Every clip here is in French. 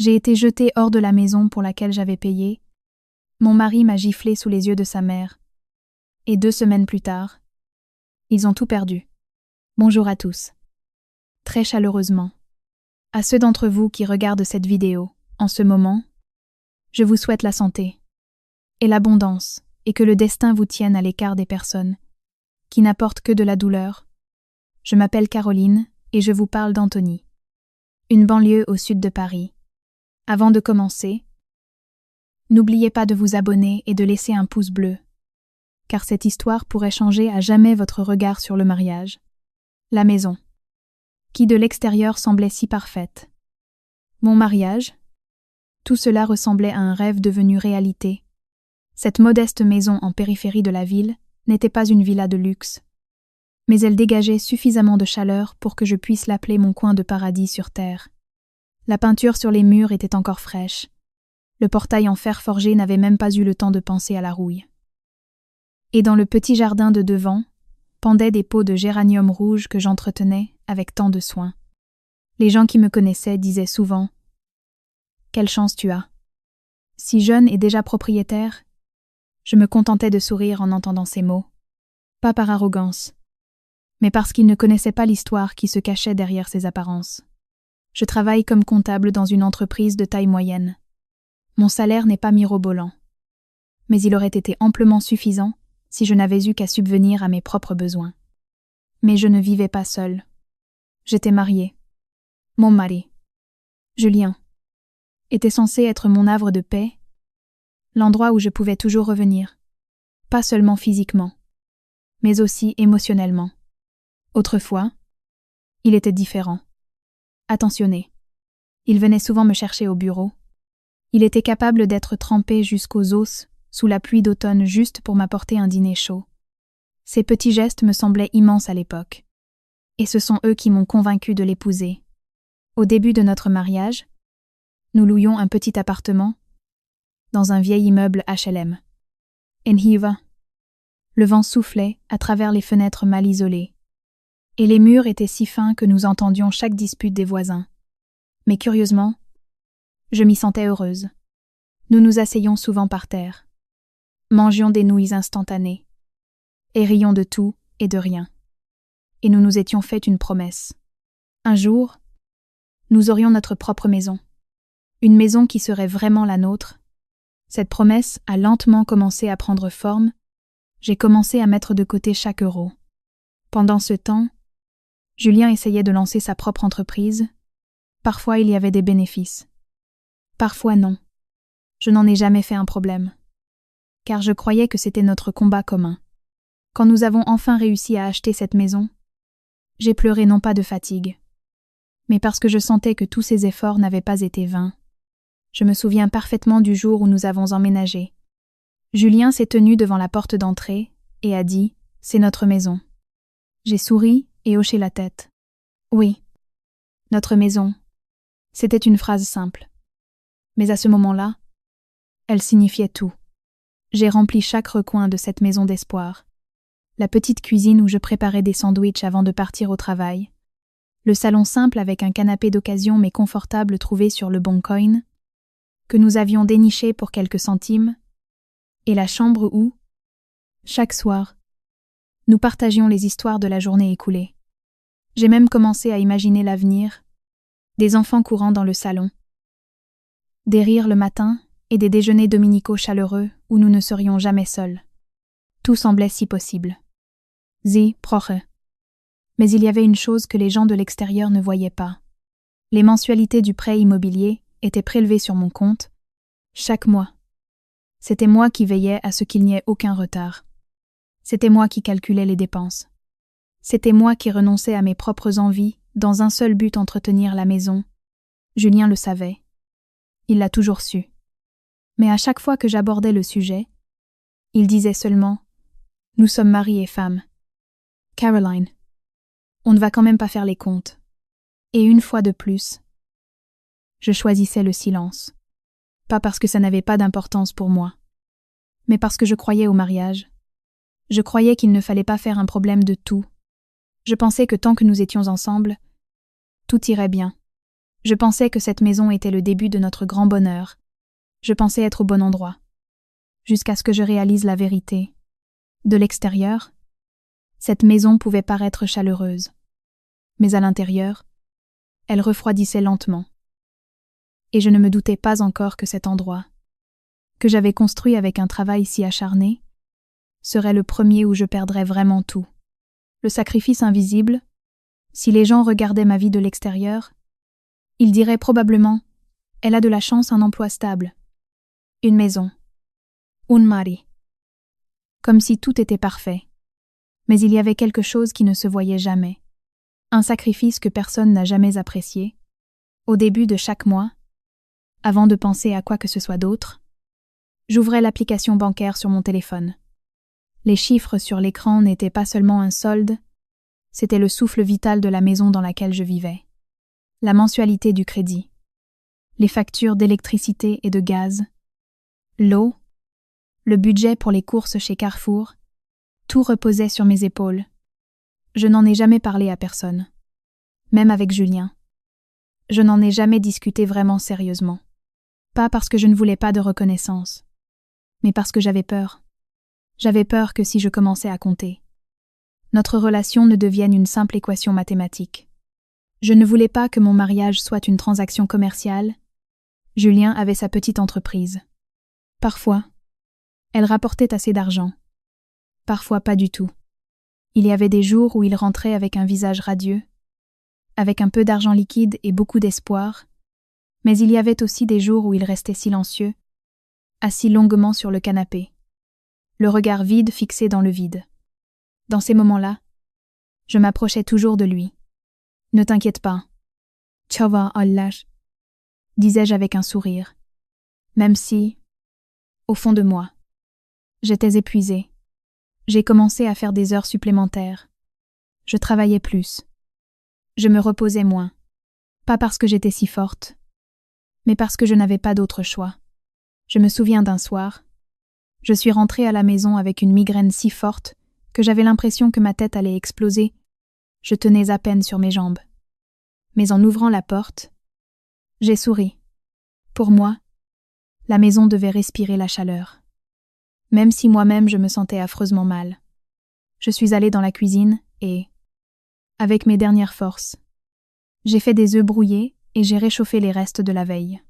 J'ai été jetée hors de la maison pour laquelle j'avais payé. Mon mari m'a giflé sous les yeux de sa mère. Et 2 semaines plus tard, ils ont tout perdu. Bonjour à tous. Très chaleureusement. À ceux d'entre vous qui regardent cette vidéo, en ce moment, je vous souhaite la santé et l'abondance et que le destin vous tienne à l'écart des personnes qui n'apportent que de la douleur. Je m'appelle Caroline et je vous parle d'Antony, une banlieue au sud de Paris. Avant de commencer, n'oubliez pas de vous abonner et de laisser un pouce bleu, car cette histoire pourrait changer à jamais votre regard sur le mariage. La maison, qui de l'extérieur semblait si parfaite. Mon mariage, tout cela ressemblait à un rêve devenu réalité. Cette modeste maison en périphérie de la ville n'était pas une villa de luxe, mais elle dégageait suffisamment de chaleur pour que je puisse l'appeler mon coin de paradis sur terre. La peinture sur les murs était encore fraîche. Le portail en fer forgé n'avait même pas eu le temps de penser à la rouille. Et dans le petit jardin de devant, pendaient des pots de géranium rouge que j'entretenais avec tant de soin. Les gens qui me connaissaient disaient souvent « Quelle chance tu as !» Si jeune et déjà propriétaire, je me contentais de sourire en entendant ces mots. Pas par arrogance, mais parce qu'ils ne connaissaient pas l'histoire qui se cachait derrière ces apparences. Je travaille comme comptable dans une entreprise de taille moyenne. Mon salaire n'est pas mirobolant, mais il aurait été amplement suffisant si je n'avais eu qu'à subvenir à mes propres besoins. Mais je ne vivais pas seule. J'étais mariée. Mon mari, Julien, était censé être mon havre de paix, l'endroit où je pouvais toujours revenir, pas seulement physiquement, mais aussi émotionnellement. Autrefois, il était différent. Attentionné. Il venait souvent me chercher au bureau. Il était capable d'être trempé jusqu'aux os sous la pluie d'automne juste pour m'apporter un dîner chaud. Ces petits gestes me semblaient immenses à l'époque. Et ce sont eux qui m'ont convaincu de l'épouser. Au début de notre mariage, nous louions un petit appartement dans un vieil immeuble HLM. En hiva. Le vent soufflait à travers les fenêtres mal isolées. Et les murs étaient si fins que nous entendions chaque dispute des voisins. Mais curieusement, je m'y sentais heureuse. Nous nous asseyions souvent par terre, mangions des nouilles instantanées, et rions de tout et de rien. Et nous nous étions fait une promesse. Un jour, nous aurions notre propre maison. Une maison qui serait vraiment la nôtre. Cette promesse a lentement commencé à prendre forme. J'ai commencé à mettre de côté chaque euro. Pendant ce temps, Julien essayait de lancer sa propre entreprise. Parfois, il y avait des bénéfices. Parfois, non. Je n'en ai jamais fait un problème. Car je croyais que c'était notre combat commun. Quand nous avons enfin réussi à acheter cette maison, j'ai pleuré non pas de fatigue, mais parce que je sentais que tous ces efforts n'avaient pas été vains. Je me souviens parfaitement du jour où nous avons emménagé. Julien s'est tenu devant la porte d'entrée et a dit « C'est notre maison ». J'ai souri et hoché la tête. Oui, notre maison. C'était une phrase simple. Mais à ce moment-là, elle signifiait tout. J'ai rempli chaque recoin de cette maison d'espoir. La petite cuisine où je préparais des sandwichs avant de partir au travail. Le salon simple avec un canapé d'occasion mais confortable trouvé sur le Bon Coin, que nous avions déniché pour quelques centimes. Et la chambre où, chaque soir, nous partagions les histoires de la journée écoulée. J'ai même commencé à imaginer l'avenir, des enfants courant dans le salon, des rires le matin et des déjeuners dominicaux chaleureux où nous ne serions jamais seuls. Tout semblait si possible. Sie proche. Mais il y avait une chose que les gens de l'extérieur ne voyaient pas. Les mensualités du prêt immobilier étaient prélevées sur mon compte, chaque mois. C'était moi qui veillais à ce qu'il n'y ait aucun retard. C'était moi qui calculais les dépenses. C'était moi qui renonçais à mes propres envies dans un seul but: entretenir la maison. Julien le savait. Il l'a toujours su. Mais à chaque fois que j'abordais le sujet, il disait seulement « Nous sommes mari et femme. Caroline, on ne va quand même pas faire les comptes. » Et une fois de plus, je choisissais le silence. Pas parce que ça n'avait pas d'importance pour moi, mais parce que je croyais au mariage. Je croyais qu'il ne fallait pas faire un problème de tout. Je pensais que tant que nous étions ensemble, tout irait bien. Je pensais que cette maison était le début de notre grand bonheur. Je pensais être au bon endroit. Jusqu'à ce que je réalise la vérité. De l'extérieur, cette maison pouvait paraître chaleureuse. Mais à l'intérieur, elle refroidissait lentement. Et je ne me doutais pas encore que cet endroit, que j'avais construit avec un travail si acharné, serait le premier où je perdrais vraiment tout. Le sacrifice invisible, si les gens regardaient ma vie de l'extérieur, ils diraient probablement « Elle a de la chance, un emploi stable, une maison, un mari », comme si tout était parfait. Mais il y avait quelque chose qui ne se voyait jamais, un sacrifice que personne n'a jamais apprécié. Au début de chaque mois, avant de penser à quoi que ce soit d'autre, j'ouvrais l'application bancaire sur mon téléphone. Les chiffres sur l'écran n'étaient pas seulement un solde, c'était le souffle vital de la maison dans laquelle je vivais. La mensualité du crédit, les factures d'électricité et de gaz, l'eau, le budget pour les courses chez Carrefour, tout reposait sur mes épaules. Je n'en ai jamais parlé à personne, même avec Julien. Je n'en ai jamais discuté vraiment sérieusement. Pas parce que je ne voulais pas de reconnaissance, mais parce que j'avais peur. J'avais peur que si je commençais à compter, notre relation ne devienne une simple équation mathématique. Je ne voulais pas que mon mariage soit une transaction commerciale. Julien avait sa petite entreprise. Parfois, elle rapportait assez d'argent. Parfois pas du tout. Il y avait des jours où il rentrait avec un visage radieux, avec un peu d'argent liquide et beaucoup d'espoir, mais il y avait aussi des jours où il restait silencieux, assis longuement sur le canapé, le regard vide fixé dans le vide. Dans ces moments-là, je m'approchais toujours de lui. « Ne t'inquiète pas. Tchava Allah » disais-je avec un sourire, même si, au fond de moi, j'étais épuisée. J'ai commencé à faire des heures supplémentaires. Je travaillais plus. Je me reposais moins. Pas parce que j'étais si forte, mais parce que je n'avais pas d'autre choix. Je me souviens d'un soir, je suis rentrée à la maison avec une migraine si forte que j'avais l'impression que ma tête allait exploser. Je tenais à peine sur mes jambes. Mais en ouvrant la porte, j'ai souri. Pour moi, la maison devait respirer la chaleur. Même si moi-même je me sentais affreusement mal. Je suis allée dans la cuisine et, avec mes dernières forces, j'ai fait des œufs brouillés et j'ai réchauffé les restes de la veille.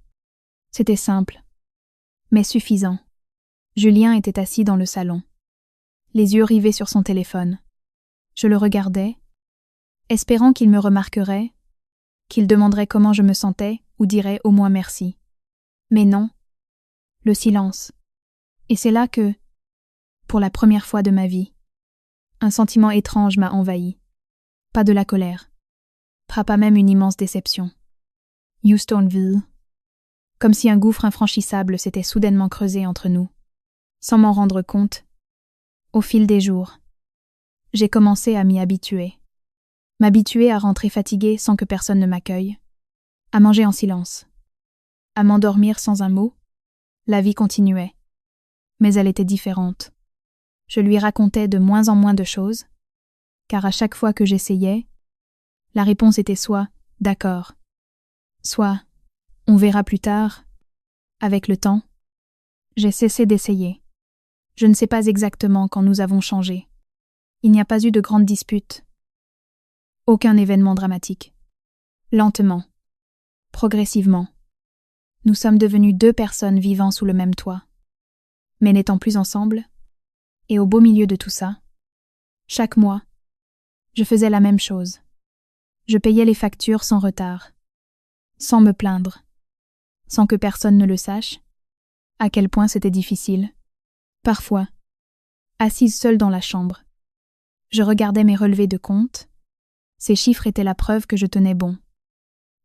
C'était simple, mais suffisant. Julien était assis dans le salon, les yeux rivés sur son téléphone. Je le regardais, espérant qu'il me remarquerait, qu'il demanderait comment je me sentais ou dirait au moins merci. Mais non, le silence. Et c'est là que, pour la première fois de ma vie, un sentiment étrange m'a envahi. Pas de la colère, pas même une immense déception. Houstonville. Comme si un gouffre infranchissable s'était soudainement creusé entre nous. Sans m'en rendre compte, au fil des jours, j'ai commencé à m'y habituer. M'habituer à rentrer fatiguée sans que personne ne m'accueille, à manger en silence, à m'endormir sans un mot. La vie continuait, mais elle était différente. Je lui racontais de moins en moins de choses, car à chaque fois que j'essayais, la réponse était soit « d'accord », soit « on verra plus tard ». Avec le temps, j'ai cessé d'essayer. Je ne sais pas exactement quand nous avons changé. Il n'y a pas eu de grande dispute. Aucun événement dramatique. Lentement, progressivement, nous sommes devenus deux personnes vivant sous le même toit. Mais n'étant plus ensemble, et au beau milieu de tout ça, chaque mois, je faisais la même chose. Je payais les factures sans retard, sans me plaindre, sans que personne ne le sache, à quel point c'était difficile. Parfois, assise seule dans la chambre, je regardais mes relevés de compte. Ces chiffres étaient la preuve que je tenais bon.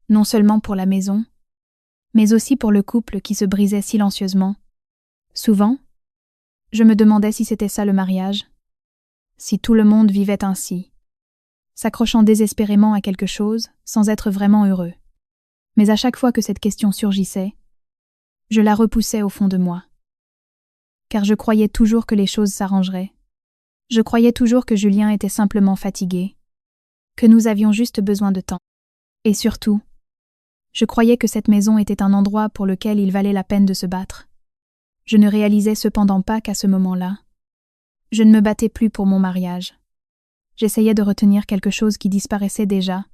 Non seulement pour la maison, mais aussi pour le couple qui se brisait silencieusement. Souvent, je me demandais si c'était ça le mariage, si tout le monde vivait ainsi, s'accrochant désespérément à quelque chose sans être vraiment heureux. Mais à chaque fois que cette question surgissait, je la repoussais au fond de moi. Car je croyais toujours que les choses s'arrangeraient. Je croyais toujours que Julien était simplement fatigué, que nous avions juste besoin de temps. Et surtout, Je croyais que cette maison était un endroit pour lequel il valait la peine de se battre. Je ne réalisais cependant pas qu'à ce moment-là, je ne me battais plus pour mon mariage. J'essayais de retenir quelque chose qui disparaissait déjà,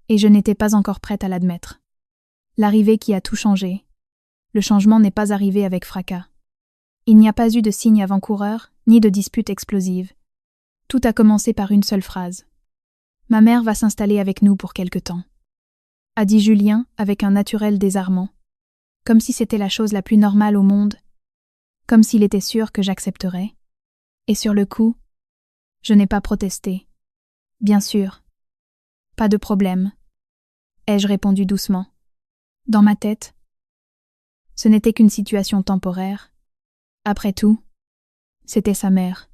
et je n'étais pas encore prête à l'admettre. L'arrivée qui a tout changé. Le changement n'est pas arrivé avec fracas. Il n'y a pas eu de signe avant-coureur, ni de dispute explosive. Tout a commencé par une seule phrase. « Ma mère va s'installer avec nous pour quelque temps », a dit Julien avec un naturel désarmant, comme si c'était la chose la plus normale au monde, comme s'il était sûr que j'accepterais. Et sur le coup, je n'ai pas protesté. Bien sûr. Pas de problème, ai-je répondu doucement. Dans ma tête, ce n'était qu'une situation temporaire. Après tout, c'était sa mère.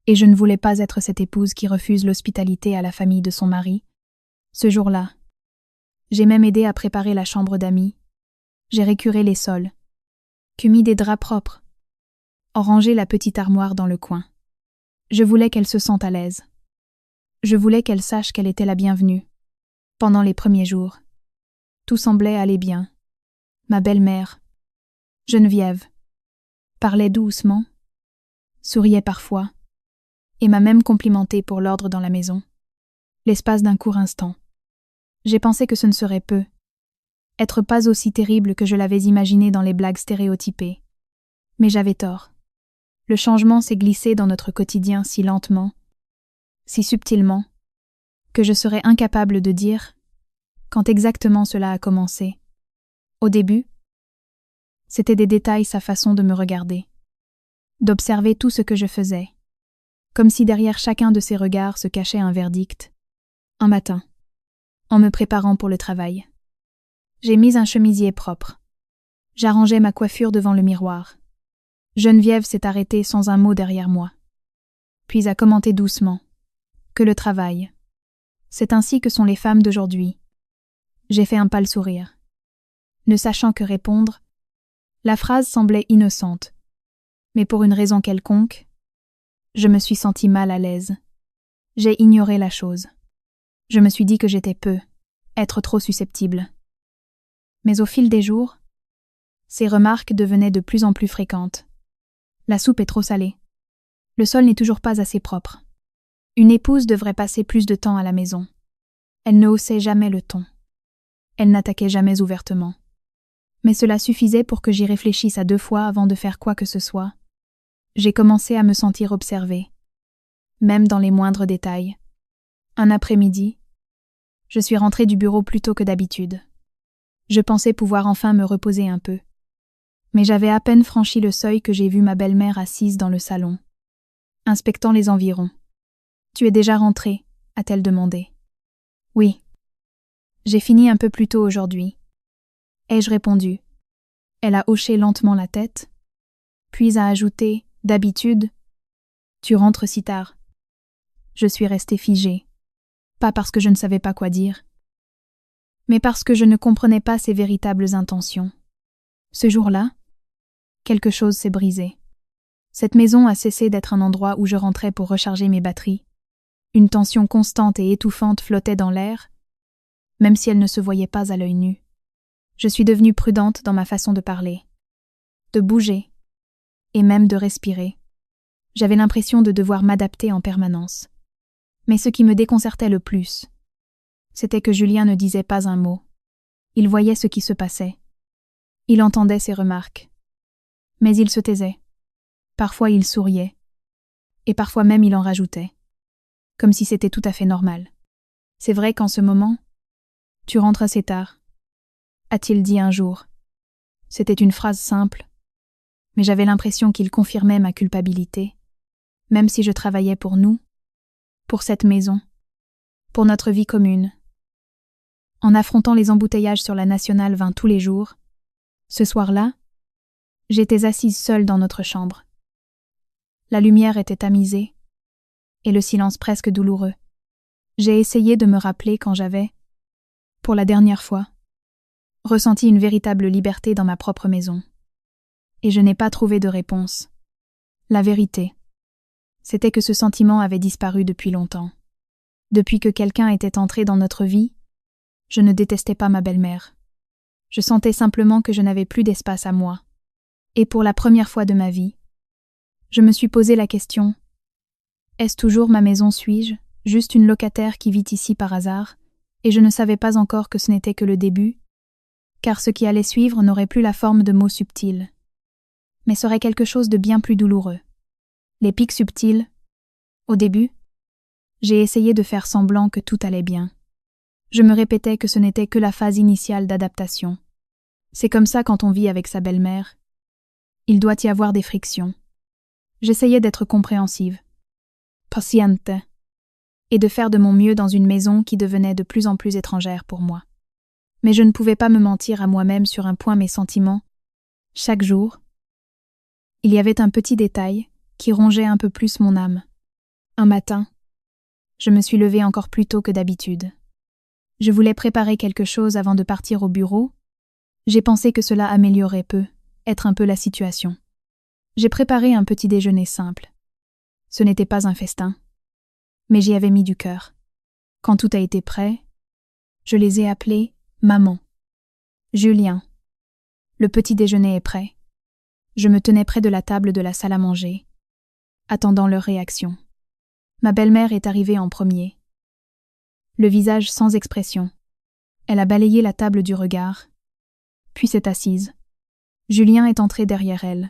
Et je ne voulais pas être cette épouse qui refuse l'hospitalité à la famille de son mari. Ce jour-là, j'ai même aidé à préparer la chambre d'amis. J'ai récuré les sols, mis des draps propres, rangé la petite armoire dans le coin. Je voulais qu'elle se sente à l'aise. Je voulais qu'elle sache qu'elle était la bienvenue. Pendant les premiers jours, tout semblait aller bien. Ma belle-mère, Geneviève, parlait doucement, souriait parfois, et m'a même complimenté pour l'ordre dans la maison. L'espace d'un court instant. J'ai pensé que ce ne serait peu. Être pas aussi terrible que je l'avais imaginé dans les blagues stéréotypées. Mais j'avais tort. Le changement s'est glissé dans notre quotidien si lentement, si subtilement, que je serais incapable de dire quand exactement cela a commencé. Au début, c'était des détails sa façon de me regarder, d'observer tout ce que je faisais, comme si derrière chacun de ses regards se cachait un verdict. Un matin, en me préparant pour le travail, j'ai mis un chemisier propre. J'arrangeais ma coiffure devant le miroir. Geneviève s'est arrêtée sans un mot derrière moi, puis a commenté doucement que le travail, c'est ainsi que sont les femmes d'aujourd'hui. J'ai fait un pâle sourire. Ne sachant que répondre, la phrase semblait innocente, mais pour une raison quelconque, je me suis sentie mal à l'aise. J'ai ignoré la chose. Je me suis dit que j'étais être trop susceptible. Mais au fil des jours, ces remarques devenaient de plus en plus fréquentes. La soupe est trop salée. Le sol n'est toujours pas assez propre. Une épouse devrait passer plus de temps à la maison. Elle ne haussait jamais le ton. Elle n'attaquait jamais ouvertement. Mais cela suffisait pour que j'y réfléchisse à 2 fois avant de faire quoi que ce soit. J'ai commencé à me sentir observée, même dans les moindres détails. Un après-midi, je suis rentrée du bureau plus tôt que d'habitude. Je pensais pouvoir enfin me reposer un peu. Mais j'avais à peine franchi le seuil que j'ai vu ma belle-mère assise dans le salon, inspectant les environs. « Tu es déjà rentrée ?» a-t-elle demandé. « Oui. J'ai fini un peu plus tôt aujourd'hui. » ai-je répondu. Elle a hoché lentement la tête, puis a ajouté « D'habitude, tu rentres si tard. » Je suis restée figée, pas parce que je ne savais pas quoi dire, mais parce que je ne comprenais pas ses véritables intentions. Ce jour-là, quelque chose s'est brisé. Cette maison a cessé d'être un endroit où je rentrais pour recharger mes batteries. Une tension constante et étouffante flottait dans l'air, même si elle ne se voyait pas à l'œil nu. Je suis devenue prudente dans ma façon de parler, de bouger, et même de respirer. J'avais l'impression de devoir m'adapter en permanence. Mais ce qui me déconcertait le plus, c'était que Julien ne disait pas un mot. Il voyait ce qui se passait. Il entendait ses remarques. Mais il se taisait. Parfois il souriait. Et parfois même il en rajoutait. Comme si c'était tout à fait normal. « C'est vrai qu'en ce moment, tu rentres assez tard », a-t-il dit un jour. C'était une phrase simple, mais j'avais l'impression qu'il confirmait ma culpabilité, même si je travaillais pour nous, pour cette maison, pour notre vie commune. En affrontant les embouteillages sur la Nationale 20 tous les jours, ce soir-là, j'étais assise seule dans notre chambre. La lumière était tamisée, et le silence presque douloureux. J'ai essayé de me rappeler quand j'avais, pour la dernière fois, ressenti une véritable liberté dans ma propre maison. Et je n'ai pas trouvé de réponse. La vérité, c'était que ce sentiment avait disparu depuis longtemps. Depuis que quelqu'un était entré dans notre vie, Je ne détestais pas ma belle-mère. Je sentais simplement que je n'avais plus d'espace à moi. Et pour la première fois de ma vie, je me suis posé la question: est-ce toujours ma maison, suis-je, juste une locataire qui vit ici par hasard, et je ne savais pas encore que ce n'était que le début, car ce qui allait suivre n'aurait plus la forme de mots subtils, mais serait quelque chose de bien plus douloureux. Les pics subtils. Au début, j'ai essayé de faire semblant que tout allait bien. Je me répétais que ce n'était que la phase initiale d'adaptation. C'est comme ça quand on vit avec sa belle-mère. Il doit y avoir des frictions. J'essayais d'être compréhensive, paciente, et de faire de mon mieux dans une maison qui devenait de plus en plus étrangère pour moi. Mais je ne pouvais pas me mentir à moi-même sur un point: mes sentiments. Chaque jour, il y avait un petit détail qui rongeait un peu plus mon âme. Un matin, je me suis levée encore plus tôt que d'habitude. Je voulais préparer quelque chose avant de partir au bureau. J'ai pensé que cela améliorerait être un peu la situation. J'ai préparé un petit déjeuner simple. Ce n'était pas un festin, mais j'y avais mis du cœur. Quand tout a été prêt, je les ai appelés maman. Julien, le petit déjeuner est prêt. Je me tenais près de la table de la salle à manger, attendant leur réaction. Ma belle-mère est arrivée en premier. Le visage sans expression. Elle a balayé la table du regard, puis s'est assise. Julien est entré derrière elle,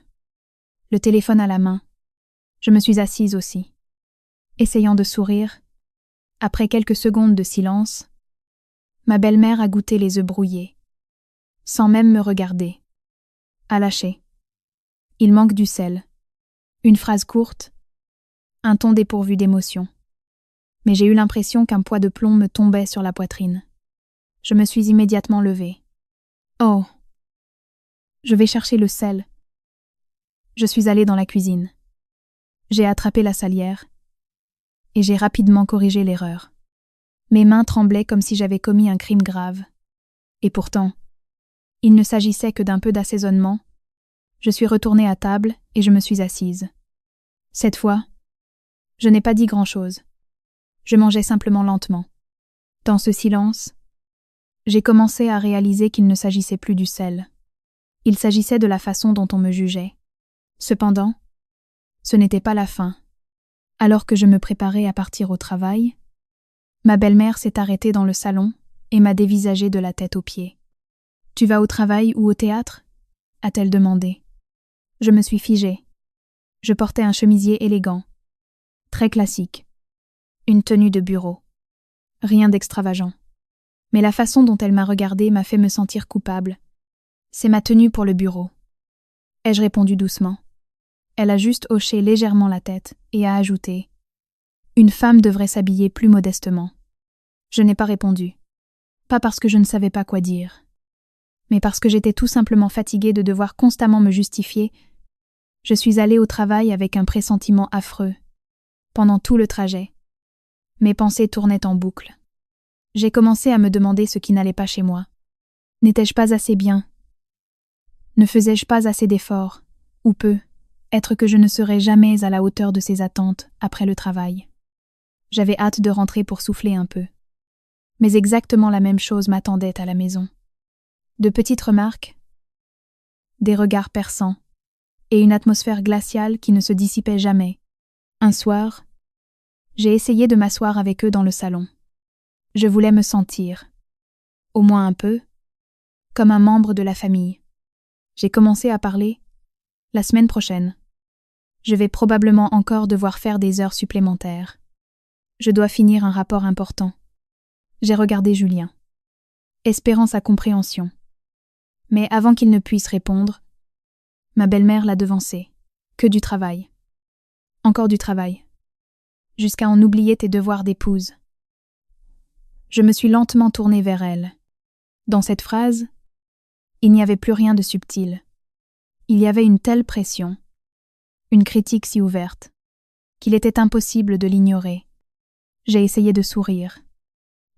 le téléphone à la main. Je me suis assise aussi. Essayant de sourire, après quelques secondes de silence, ma belle-mère a goûté les œufs brouillés, sans même me regarder. A lâché. Il manque du sel. Une phrase courte, un ton dépourvu d'émotion. Mais j'ai eu l'impression qu'un poids de plomb me tombait sur la poitrine. Je me suis immédiatement levée. Oh! Je vais chercher le sel. Je suis allée dans la cuisine. J'ai attrapé la salière et j'ai rapidement corrigé l'erreur. Mes mains tremblaient comme si j'avais commis un crime grave. Et pourtant, il ne s'agissait que d'un peu d'assaisonnement. Je suis retournée à table et je me suis assise. Cette fois, je n'ai pas dit grand-chose. Je mangeais simplement lentement. Dans ce silence, j'ai commencé à réaliser qu'il ne s'agissait plus du sel. Il s'agissait de la façon dont on me jugeait. Cependant, ce n'était pas la fin. Alors que je me préparais à partir au travail, ma belle-mère s'est arrêtée dans le salon et m'a dévisagée de la tête aux pieds. « Tu vas au travail ou au théâtre ?» a-t-elle demandé. Je me suis figée. Je portais un chemisier élégant, très classique, une tenue de bureau. Rien d'extravagant. Mais la façon dont elle m'a regardée m'a fait me sentir coupable. C'est ma tenue pour le bureau. Ai-je répondu doucement. Elle a juste hoché légèrement la tête et a ajouté: une femme devrait s'habiller plus modestement. Je n'ai pas répondu. Pas parce que je ne savais pas quoi dire, mais parce que j'étais tout simplement fatiguée de devoir constamment me justifier. Je suis allée au travail avec un pressentiment affreux. Pendant tout le trajet, mes pensées tournaient en boucle. J'ai commencé à me demander ce qui n'allait pas chez moi. N'étais-je pas assez bien? Ne faisais-je pas assez d'efforts, ou peu, être que je ne serais jamais à la hauteur de ces attentes après le travail? J'avais hâte de rentrer pour souffler un peu. Mais exactement la même chose m'attendait à la maison. De petites remarques, des regards perçants, et une atmosphère glaciale qui ne se dissipait jamais. Un soir, j'ai essayé de m'asseoir avec eux dans le salon. Je voulais me sentir, au moins un peu, comme un membre de la famille. J'ai commencé à parler. La semaine prochaine, je vais probablement encore devoir faire des heures supplémentaires. Je dois finir un rapport important. J'ai regardé Julien, espérant sa compréhension. Mais avant qu'il ne puisse répondre, ma belle-mère l'a devancé. Que du travail. Encore du travail. Jusqu'à en oublier tes devoirs d'épouse. Je me suis lentement tournée vers elle. Dans cette phrase, il n'y avait plus rien de subtil. Il y avait une telle pression, une critique si ouverte, qu'il était impossible de l'ignorer. J'ai essayé de sourire.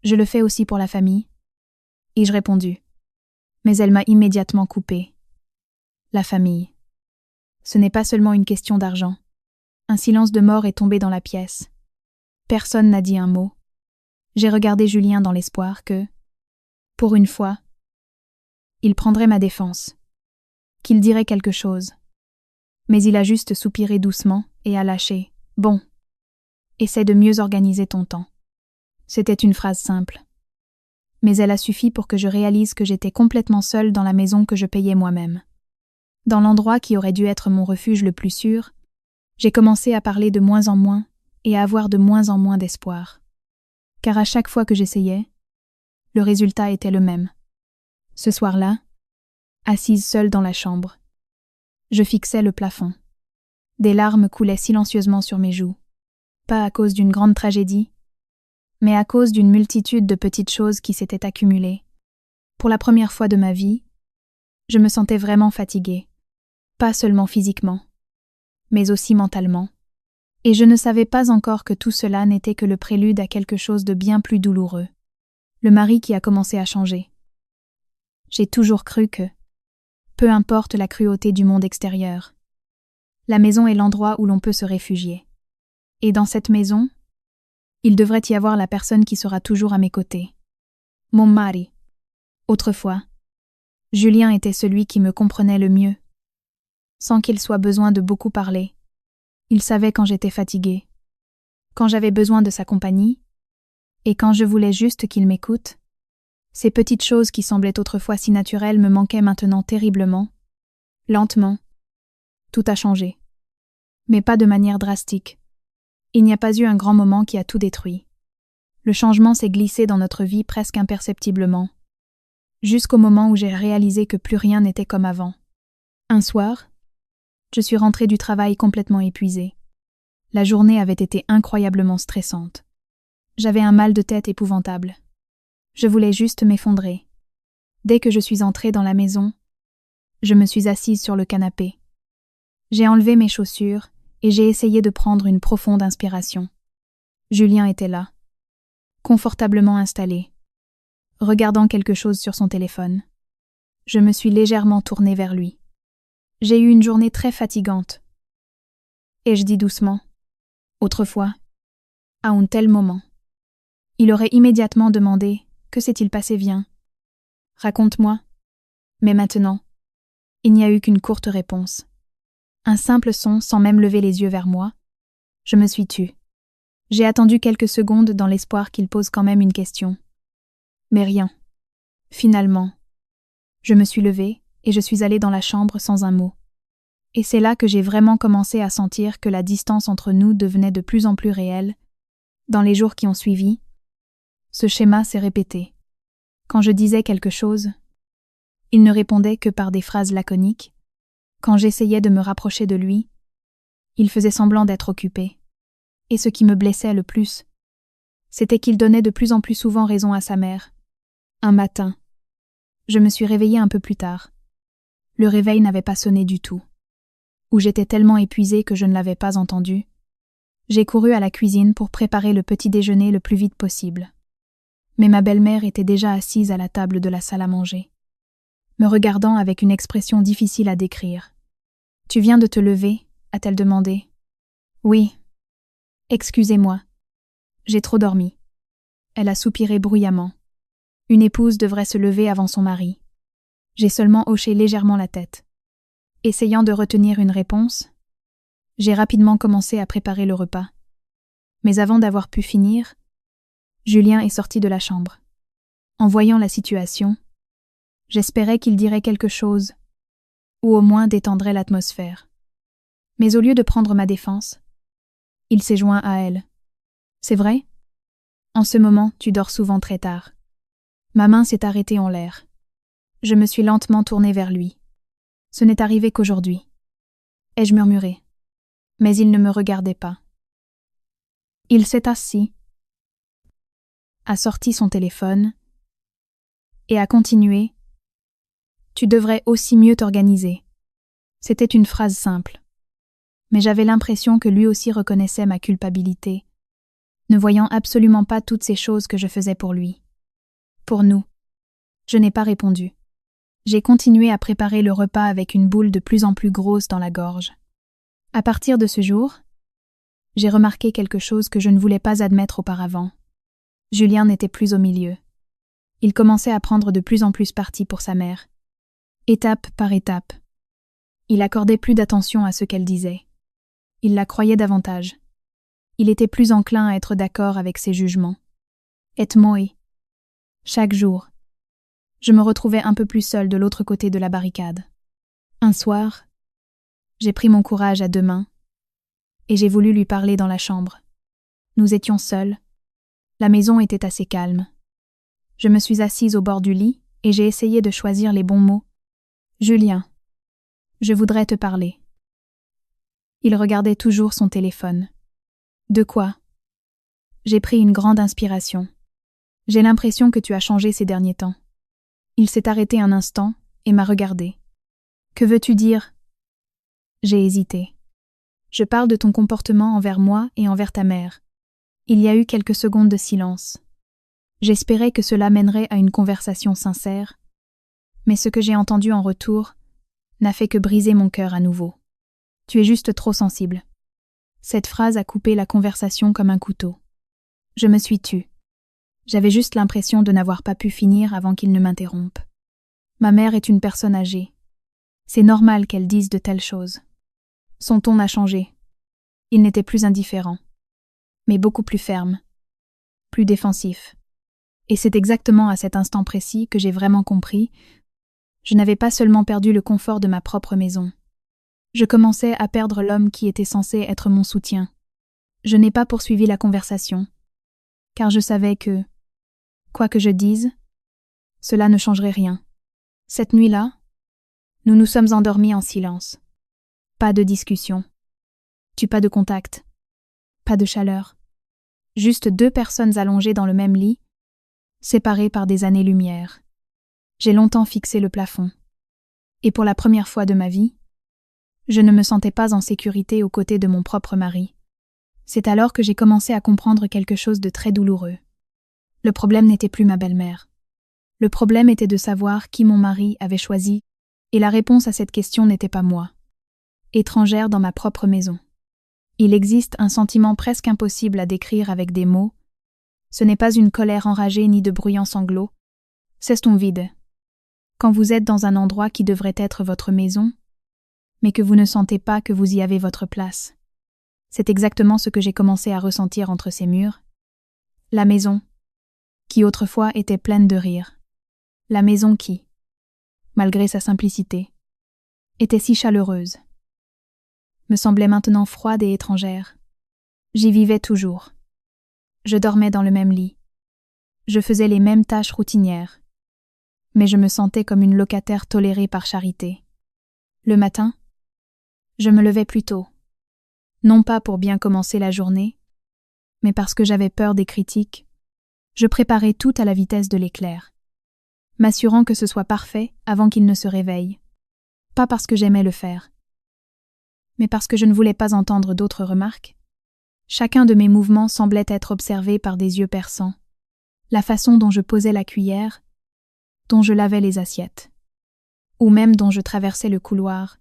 Je le fais aussi pour la famille, ai-je répondu. Mais elle m'a immédiatement coupé. La famille. Ce n'est pas seulement une question d'argent. Un silence de mort est tombé dans la pièce. Personne n'a dit un mot. J'ai regardé Julien dans l'espoir que, Pour une fois, il prendrait ma défense, qu'il dirait quelque chose. Mais il a juste soupiré doucement et a lâché « Bon, essaie de mieux organiser ton temps ». C'était une phrase simple. Mais elle a suffi pour que je réalise que j'étais complètement seule dans la maison que je payais moi-même. Dans l'endroit qui aurait dû être mon refuge le plus sûr, j'ai commencé à parler de moins en moins et à avoir de moins en moins d'espoir. Car à chaque fois que j'essayais, le résultat était le même. Ce soir-là, assise seule dans la chambre, je fixais le plafond. Des larmes coulaient silencieusement sur mes joues, pas à cause d'une grande tragédie, mais à cause d'une multitude de petites choses qui s'étaient accumulées. Pour la première fois de ma vie, je me sentais vraiment fatiguée, pas seulement physiquement, mais aussi mentalement, et je ne savais pas encore que tout cela n'était que le prélude à quelque chose de bien plus douloureux, le mari qui a commencé à changer. J'ai toujours cru que, peu importe la cruauté du monde extérieur, la maison est l'endroit où l'on peut se réfugier. Et dans cette maison, il devrait y avoir la personne qui sera toujours à mes côtés. Mon mari. Autrefois, Julien était celui qui me comprenait le mieux. Sans qu'il soit besoin de beaucoup parler, il savait quand j'étais fatiguée, quand j'avais besoin de sa compagnie, et quand je voulais juste qu'il m'écoute. Ces petites choses qui semblaient autrefois si naturelles me manquaient maintenant terriblement. Lentement, tout a changé. Mais pas de manière drastique. Il n'y a pas eu un grand moment qui a tout détruit. Le changement s'est glissé dans notre vie presque imperceptiblement, jusqu'au moment où j'ai réalisé que plus rien n'était comme avant. Un soir, je suis rentrée du travail complètement épuisée. La journée avait été incroyablement stressante. J'avais un mal de tête épouvantable. Je voulais juste m'effondrer. Dès que je suis entrée dans la maison, je me suis assise sur le canapé. J'ai enlevé mes chaussures et j'ai essayé de prendre une profonde inspiration. Julien était là, confortablement installé, regardant quelque chose sur son téléphone. Je me suis légèrement tournée vers lui. J'ai eu une journée très fatigante. Et je dis doucement, autrefois, à un tel moment. Il aurait immédiatement demandé « Que s'est-il passé, viens ?» Raconte-moi. Mais maintenant, il n'y a eu qu'une courte réponse. Un simple son sans même lever les yeux vers moi. Je me suis tue. J'ai attendu quelques secondes dans l'espoir qu'il pose quand même une question. Mais rien. Finalement, je me suis levée et je suis allée dans la chambre sans un mot. Et c'est là que j'ai vraiment commencé à sentir que la distance entre nous devenait de plus en plus réelle. Dans les jours qui ont suivi, ce schéma s'est répété. Quand je disais quelque chose, il ne répondait que par des phrases laconiques. Quand j'essayais de me rapprocher de lui, il faisait semblant d'être occupé. Et ce qui me blessait le plus, c'était qu'il donnait de plus en plus souvent raison à sa mère. Un matin, je me suis réveillée un peu plus tard. Le réveil n'avait pas sonné du tout. Ou j'étais tellement épuisée que je ne l'avais pas entendu. J'ai couru à la cuisine pour préparer le petit déjeuner le plus vite possible. Mais ma belle-mère était déjà assise à la table de la salle à manger, me regardant avec une expression difficile à décrire. « Tu viens de te lever ?» a-t-elle demandé. « Oui. »« Excusez-moi. J'ai trop dormi. » Elle a soupiré bruyamment. Une épouse devrait se lever avant son mari. J'ai seulement hoché légèrement la tête. Essayant de retenir une réponse, j'ai rapidement commencé à préparer le repas. Mais avant d'avoir pu finir, Julien est sorti de la chambre. En voyant la situation, j'espérais qu'il dirait quelque chose, ou au moins détendrait l'atmosphère. Mais au lieu de prendre ma défense, il s'est joint à elle. « C'est vrai ? En ce moment, tu dors souvent très tard. » Ma main s'est arrêtée en l'air. Je me suis lentement tournée vers lui. Ce n'est arrivé qu'aujourd'hui. Ai-je murmuré. Mais il ne me regardait pas. Il s'est assis, a sorti son téléphone et a continué. « Tu devrais aussi mieux t'organiser. » C'était une phrase simple. Mais j'avais l'impression que lui aussi reconnaissait ma culpabilité, ne voyant absolument pas toutes ces choses que je faisais pour lui. Pour nous. Je n'ai pas répondu. J'ai continué à préparer le repas avec une boule de plus en plus grosse dans la gorge. À partir de ce jour, j'ai remarqué quelque chose que je ne voulais pas admettre auparavant. Julien n'était plus au milieu. Il commençait à prendre de plus en plus parti pour sa mère. Étape par étape. Il accordait plus d'attention à ce qu'elle disait. Il la croyait davantage. Il était plus enclin à être d'accord avec ses jugements. Et moi. Chaque jour, je me retrouvais un peu plus seule de l'autre côté de la barricade. Un soir, j'ai pris mon courage à deux mains et j'ai voulu lui parler dans la chambre. Nous étions seuls. La maison était assez calme. Je me suis assise au bord du lit et j'ai essayé de choisir les bons mots. « Julien, je voudrais te parler. » Il regardait toujours son téléphone. « De quoi ?» J'ai pris une grande inspiration. « J'ai l'impression que tu as changé ces derniers temps. » Il s'est arrêté un instant et m'a regardé. « Que veux-tu dire ?» J'ai hésité. « Je parle de ton comportement envers moi et envers ta mère. » Il y a eu quelques secondes de silence. J'espérais que cela mènerait à une conversation sincère, mais ce que j'ai entendu en retour n'a fait que briser mon cœur à nouveau. « Tu es juste trop sensible. » Cette phrase a coupé la conversation comme un couteau. Je me suis tue. J'avais juste l'impression de n'avoir pas pu finir avant qu'il ne m'interrompe. Ma mère est une personne âgée. C'est normal qu'elle dise de telles choses. Son ton a changé. Il n'était plus indifférent, mais beaucoup plus ferme, plus défensif. Et c'est exactement à cet instant précis que j'ai vraiment compris. Je n'avais pas seulement perdu le confort de ma propre maison. Je commençais à perdre l'homme qui était censé être mon soutien. Je n'ai pas poursuivi la conversation, car je savais que, quoi que je dise, cela ne changerait rien. Cette nuit-là, nous nous sommes endormis en silence. Pas de discussion. Pas de contact. Pas de chaleur. Juste deux personnes allongées dans le même lit, séparées par des années-lumière. J'ai longtemps fixé le plafond. Et pour la première fois de ma vie, je ne me sentais pas en sécurité aux côtés de mon propre mari. C'est alors que j'ai commencé à comprendre quelque chose de très douloureux. Le problème n'était plus ma belle-mère. Le problème était de savoir qui mon mari avait choisi, et la réponse à cette question n'était pas moi. Étrangère dans ma propre maison. Il existe un sentiment presque impossible à décrire avec des mots. Ce n'est pas une colère enragée ni de bruyants sanglots. C'est ton vide. Quand vous êtes dans un endroit qui devrait être votre maison, mais que vous ne sentez pas que vous y avez votre place. C'est exactement ce que j'ai commencé à ressentir entre ces murs. La maison, qui autrefois était pleine de rire. La maison qui, malgré sa simplicité, était si chaleureuse, me semblait maintenant froide et étrangère. J'y vivais toujours. Je dormais dans le même lit. Je faisais les mêmes tâches routinières. Mais je me sentais comme une locataire tolérée par charité. Le matin, je me levais plus tôt. Non pas pour bien commencer la journée, mais parce que j'avais peur des critiques. Je préparais tout à la vitesse de l'éclair, m'assurant que ce soit parfait avant qu'il ne se réveille. Pas parce que j'aimais le faire, mais parce que je ne voulais pas entendre d'autres remarques. Chacun de mes mouvements semblait être observé par des yeux perçants. La façon dont je posais la cuillère, dont je lavais les assiettes, ou même dont je traversais le couloir,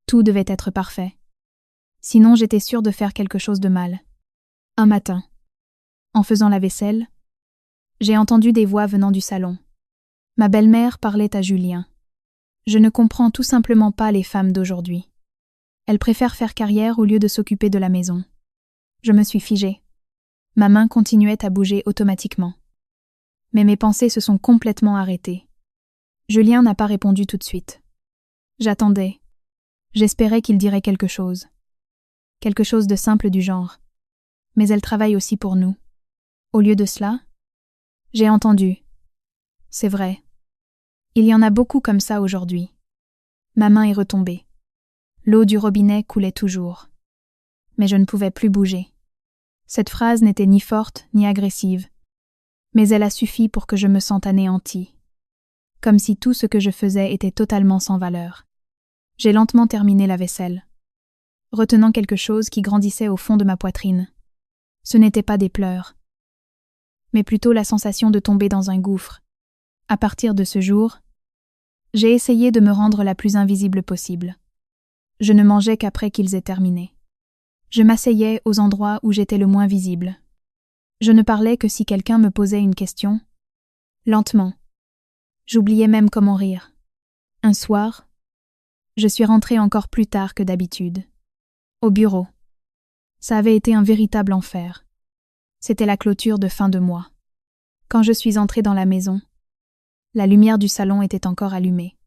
tout devait être parfait. Sinon j'étais sûre de faire quelque chose de mal. Un matin, en faisant la vaisselle, j'ai entendu des voix venant du salon. Ma belle-mère parlait à Julien. Je ne comprends tout simplement pas les femmes d'aujourd'hui. Elles préfèrent faire carrière au lieu de s'occuper de la maison. Je me suis figée. Ma main continuait à bouger automatiquement. Mais mes pensées se sont complètement arrêtées. Julien n'a pas répondu tout de suite. J'attendais. J'espérais qu'il dirait quelque chose. Quelque chose de simple du genre. Mais elle travaille aussi pour nous. Au lieu de cela, j'ai entendu. C'est vrai. Il y en a beaucoup comme ça aujourd'hui. Ma main est retombée. L'eau du robinet coulait toujours. Mais je ne pouvais plus bouger. Cette phrase n'était ni forte ni agressive, mais elle a suffi pour que je me sente anéantie. Comme si tout ce que je faisais était totalement sans valeur. J'ai lentement terminé la vaisselle, retenant quelque chose qui grandissait au fond de ma poitrine. Ce n'était pas des pleurs, mais plutôt la sensation de tomber dans un gouffre. À partir de ce jour, j'ai essayé de me rendre la plus invisible possible. Je ne mangeais qu'après qu'ils aient terminé. Je m'asseyais aux endroits où j'étais le moins visible. Je ne parlais que si quelqu'un me posait une question. Lentement. J'oubliais même comment rire. Un soir, je suis rentrée encore plus tard que d'habitude. Au bureau. Ça avait été un véritable enfer. C'était la clôture de fin de mois. Quand je suis entrée dans la maison, la lumière du salon était encore allumée.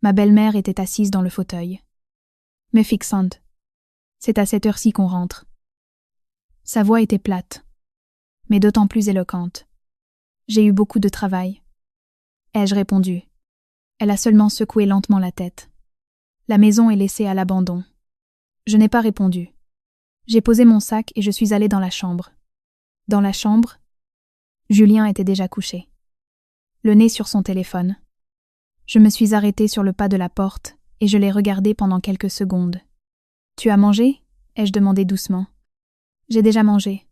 Ma belle-mère était assise dans le fauteuil. Mais Fixand, c'est à cette heure-ci qu'on rentre. Sa voix était plate, mais d'autant plus éloquente. J'ai eu beaucoup de travail. Ai-je répondu. Elle a seulement secoué lentement la tête. La maison est laissée à l'abandon. Je n'ai pas répondu. J'ai posé mon sac et je suis allée dans la chambre. Dans la chambre, Julien était déjà couché. Le nez sur son téléphone. Je me suis arrêtée sur le pas de la porte et je l'ai regardé pendant quelques secondes. « Tu as mangé » ai-je demandé doucement. « J'ai déjà mangé. »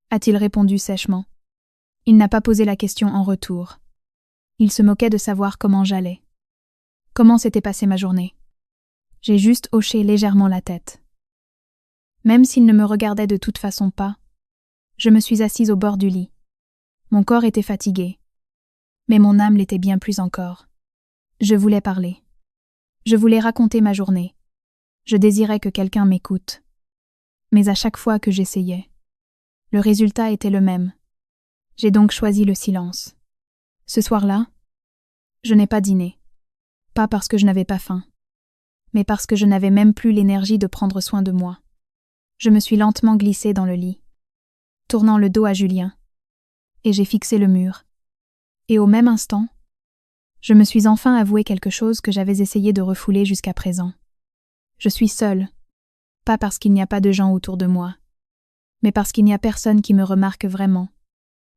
a-t-il répondu sèchement. Il n'a pas posé la question en retour. Il se moquait de savoir comment j'allais. Comment s'était passée ma journée. J'ai juste hoché légèrement la tête. Même s'il ne me regardait de toute façon pas, je me suis assise au bord du lit. Mon corps était fatigué, mais mon âme l'était bien plus encore. Je voulais parler. Je voulais raconter ma journée. Je désirais que quelqu'un m'écoute. Mais à chaque fois que j'essayais, le résultat était le même. J'ai donc choisi le silence. Ce soir-là, je n'ai pas dîné. Pas parce que je n'avais pas faim, mais parce que je n'avais même plus l'énergie de prendre soin de moi. Je me suis lentement glissée dans le lit, tournant le dos à Julien, et j'ai fixé le mur. Et au même instant, je me suis enfin avoué quelque chose que j'avais essayé de refouler jusqu'à présent. Je suis seule, pas parce qu'il n'y a pas de gens autour de moi, mais parce qu'il n'y a personne qui me remarque vraiment.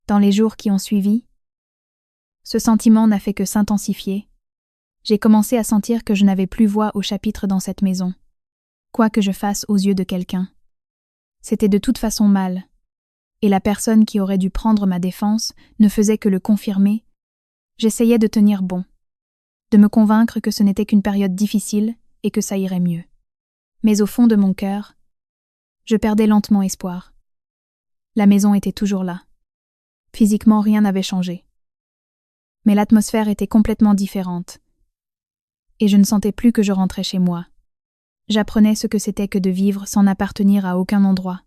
Dans les jours qui ont suivi, ce sentiment n'a fait que s'intensifier. J'ai commencé à sentir que je n'avais plus voix au chapitre dans cette maison, quoi que je fasse aux yeux de quelqu'un. C'était de toute façon mal, et la personne qui aurait dû prendre ma défense ne faisait que le confirmer. J'essayais de tenir bon, de me convaincre que ce n'était qu'une période difficile et que ça irait mieux. Mais au fond de mon cœur, je perdais lentement espoir. La maison était toujours là. Physiquement, rien n'avait changé. Mais l'atmosphère était complètement différente, et je ne sentais plus que je rentrais chez moi. J'apprenais ce que c'était que de vivre sans n'appartenir à aucun endroit.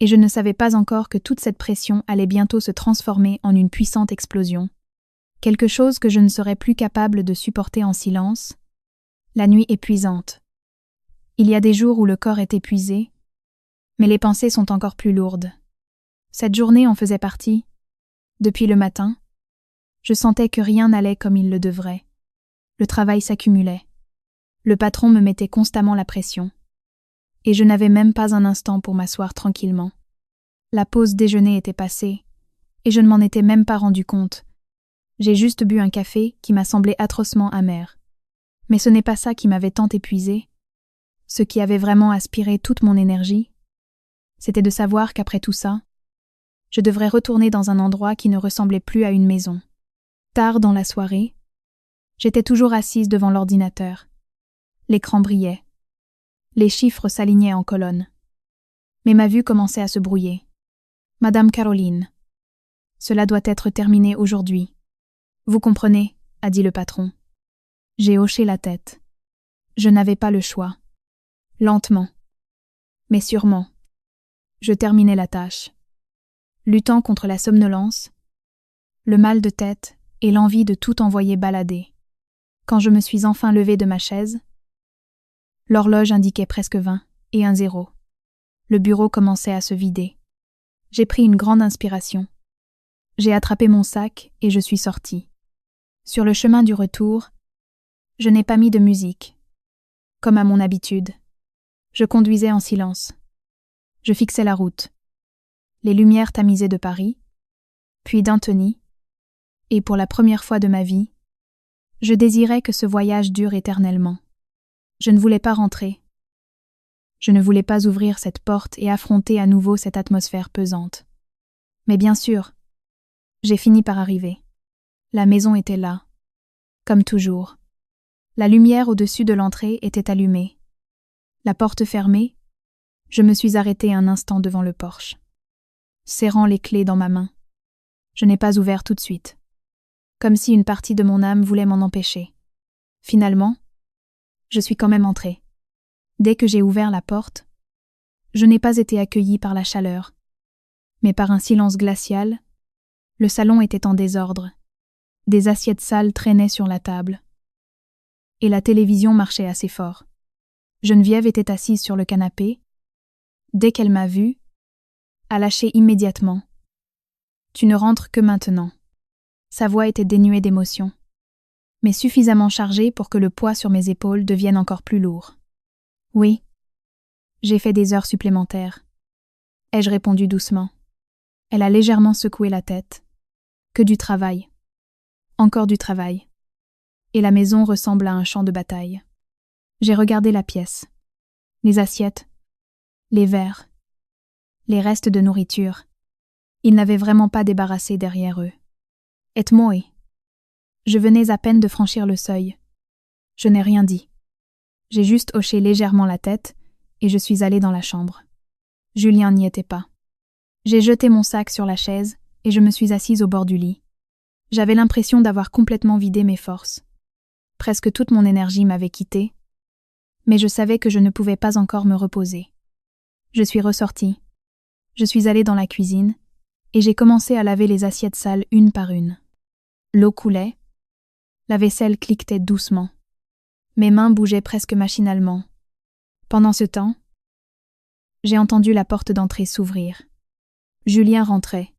Et je ne savais pas encore que toute cette pression allait bientôt se transformer en une puissante explosion. Quelque chose que je ne serais plus capable de supporter en silence. La nuit épuisante. Il y a des jours où le corps est épuisé, mais les pensées sont encore plus lourdes. Cette journée en faisait partie. Depuis le matin, je sentais que rien n'allait comme il le devrait. Le travail s'accumulait. Le patron me mettait constamment la pression. Et je n'avais même pas un instant pour m'asseoir tranquillement. La pause déjeuner était passée, et je ne m'en étais même pas rendu compte. J'ai juste bu un café qui m'a semblé atrocement amer. Mais ce n'est pas ça qui m'avait tant épuisé. Ce qui avait vraiment aspiré toute mon énergie, c'était de savoir qu'après tout ça, je devrais retourner dans un endroit qui ne ressemblait plus à une maison. Tard dans la soirée, j'étais toujours assise devant l'ordinateur. L'écran brillait. Les chiffres s'alignaient en colonnes. Mais ma vue commençait à se brouiller. « Madame Caroline, cela doit être terminé aujourd'hui. »« Vous comprenez » a dit le patron. J'ai hoché la tête. Je n'avais pas le choix. Lentement, mais sûrement, je terminais la tâche. Luttant contre la somnolence, le mal de tête et l'envie de tout envoyer balader. Quand je me suis enfin levée de ma chaise, l'horloge indiquait presque 20 et un 0. Le bureau commençait à se vider. J'ai pris une grande inspiration. J'ai attrapé mon sac et je suis sortie. Sur le chemin du retour, je n'ai pas mis de musique. Comme à mon habitude, je conduisais en silence. Je fixais la route. Les lumières tamisées de Paris, puis d'Antony, et pour la première fois de ma vie, je désirais que ce voyage dure éternellement. Je ne voulais pas rentrer. Je ne voulais pas ouvrir cette porte et affronter à nouveau cette atmosphère pesante. Mais bien sûr, j'ai fini par arriver. La maison était là, comme toujours. La lumière au-dessus de l'entrée était allumée. La porte fermée, je me suis arrêtée un instant devant le porche. Serrant les clés dans ma main, je n'ai pas ouvert tout de suite. comme si une partie de mon âme voulait m'en empêcher. Finalement, je suis quand même entrée. Dès que j'ai ouvert la porte, je n'ai pas été accueillie par la chaleur, mais par un silence glacial. Le salon était en désordre. Des assiettes sales traînaient sur la table. Et la télévision marchait assez fort. Geneviève était assise sur le canapé. Dès qu'elle m'a vue, a lâché immédiatement. « Tu ne rentres que maintenant. » Sa voix était dénuée d'émotion, mais suffisamment chargée pour que le poids sur mes épaules devienne encore plus lourd. « Oui. J'ai fait des heures supplémentaires. » ai-je répondu doucement. Elle a légèrement secoué la tête. « Que du travail. Encore du travail. » Et la maison ressemble à un champ de bataille. J'ai regardé la pièce. Les assiettes, les verres, les restes de nourriture. Ils n'avaient vraiment pas débarrassé derrière eux. Et moi, je venais à peine de franchir le seuil. Je n'ai rien dit. J'ai juste hoché légèrement la tête et je suis allée dans la chambre. Julien n'y était pas. J'ai jeté mon sac sur la chaise et je me suis assise au bord du lit. J'avais l'impression d'avoir complètement vidé mes forces. Presque toute mon énergie m'avait quittée, mais je savais que je ne pouvais pas encore me reposer. Je suis ressortie. Je suis allée dans la cuisine et j'ai commencé à laver les assiettes sales une par une. L'eau coulait, la vaisselle cliquetait doucement. Mes mains bougeaient presque machinalement. Pendant ce temps, j'ai entendu la porte d'entrée s'ouvrir. Julien rentrait.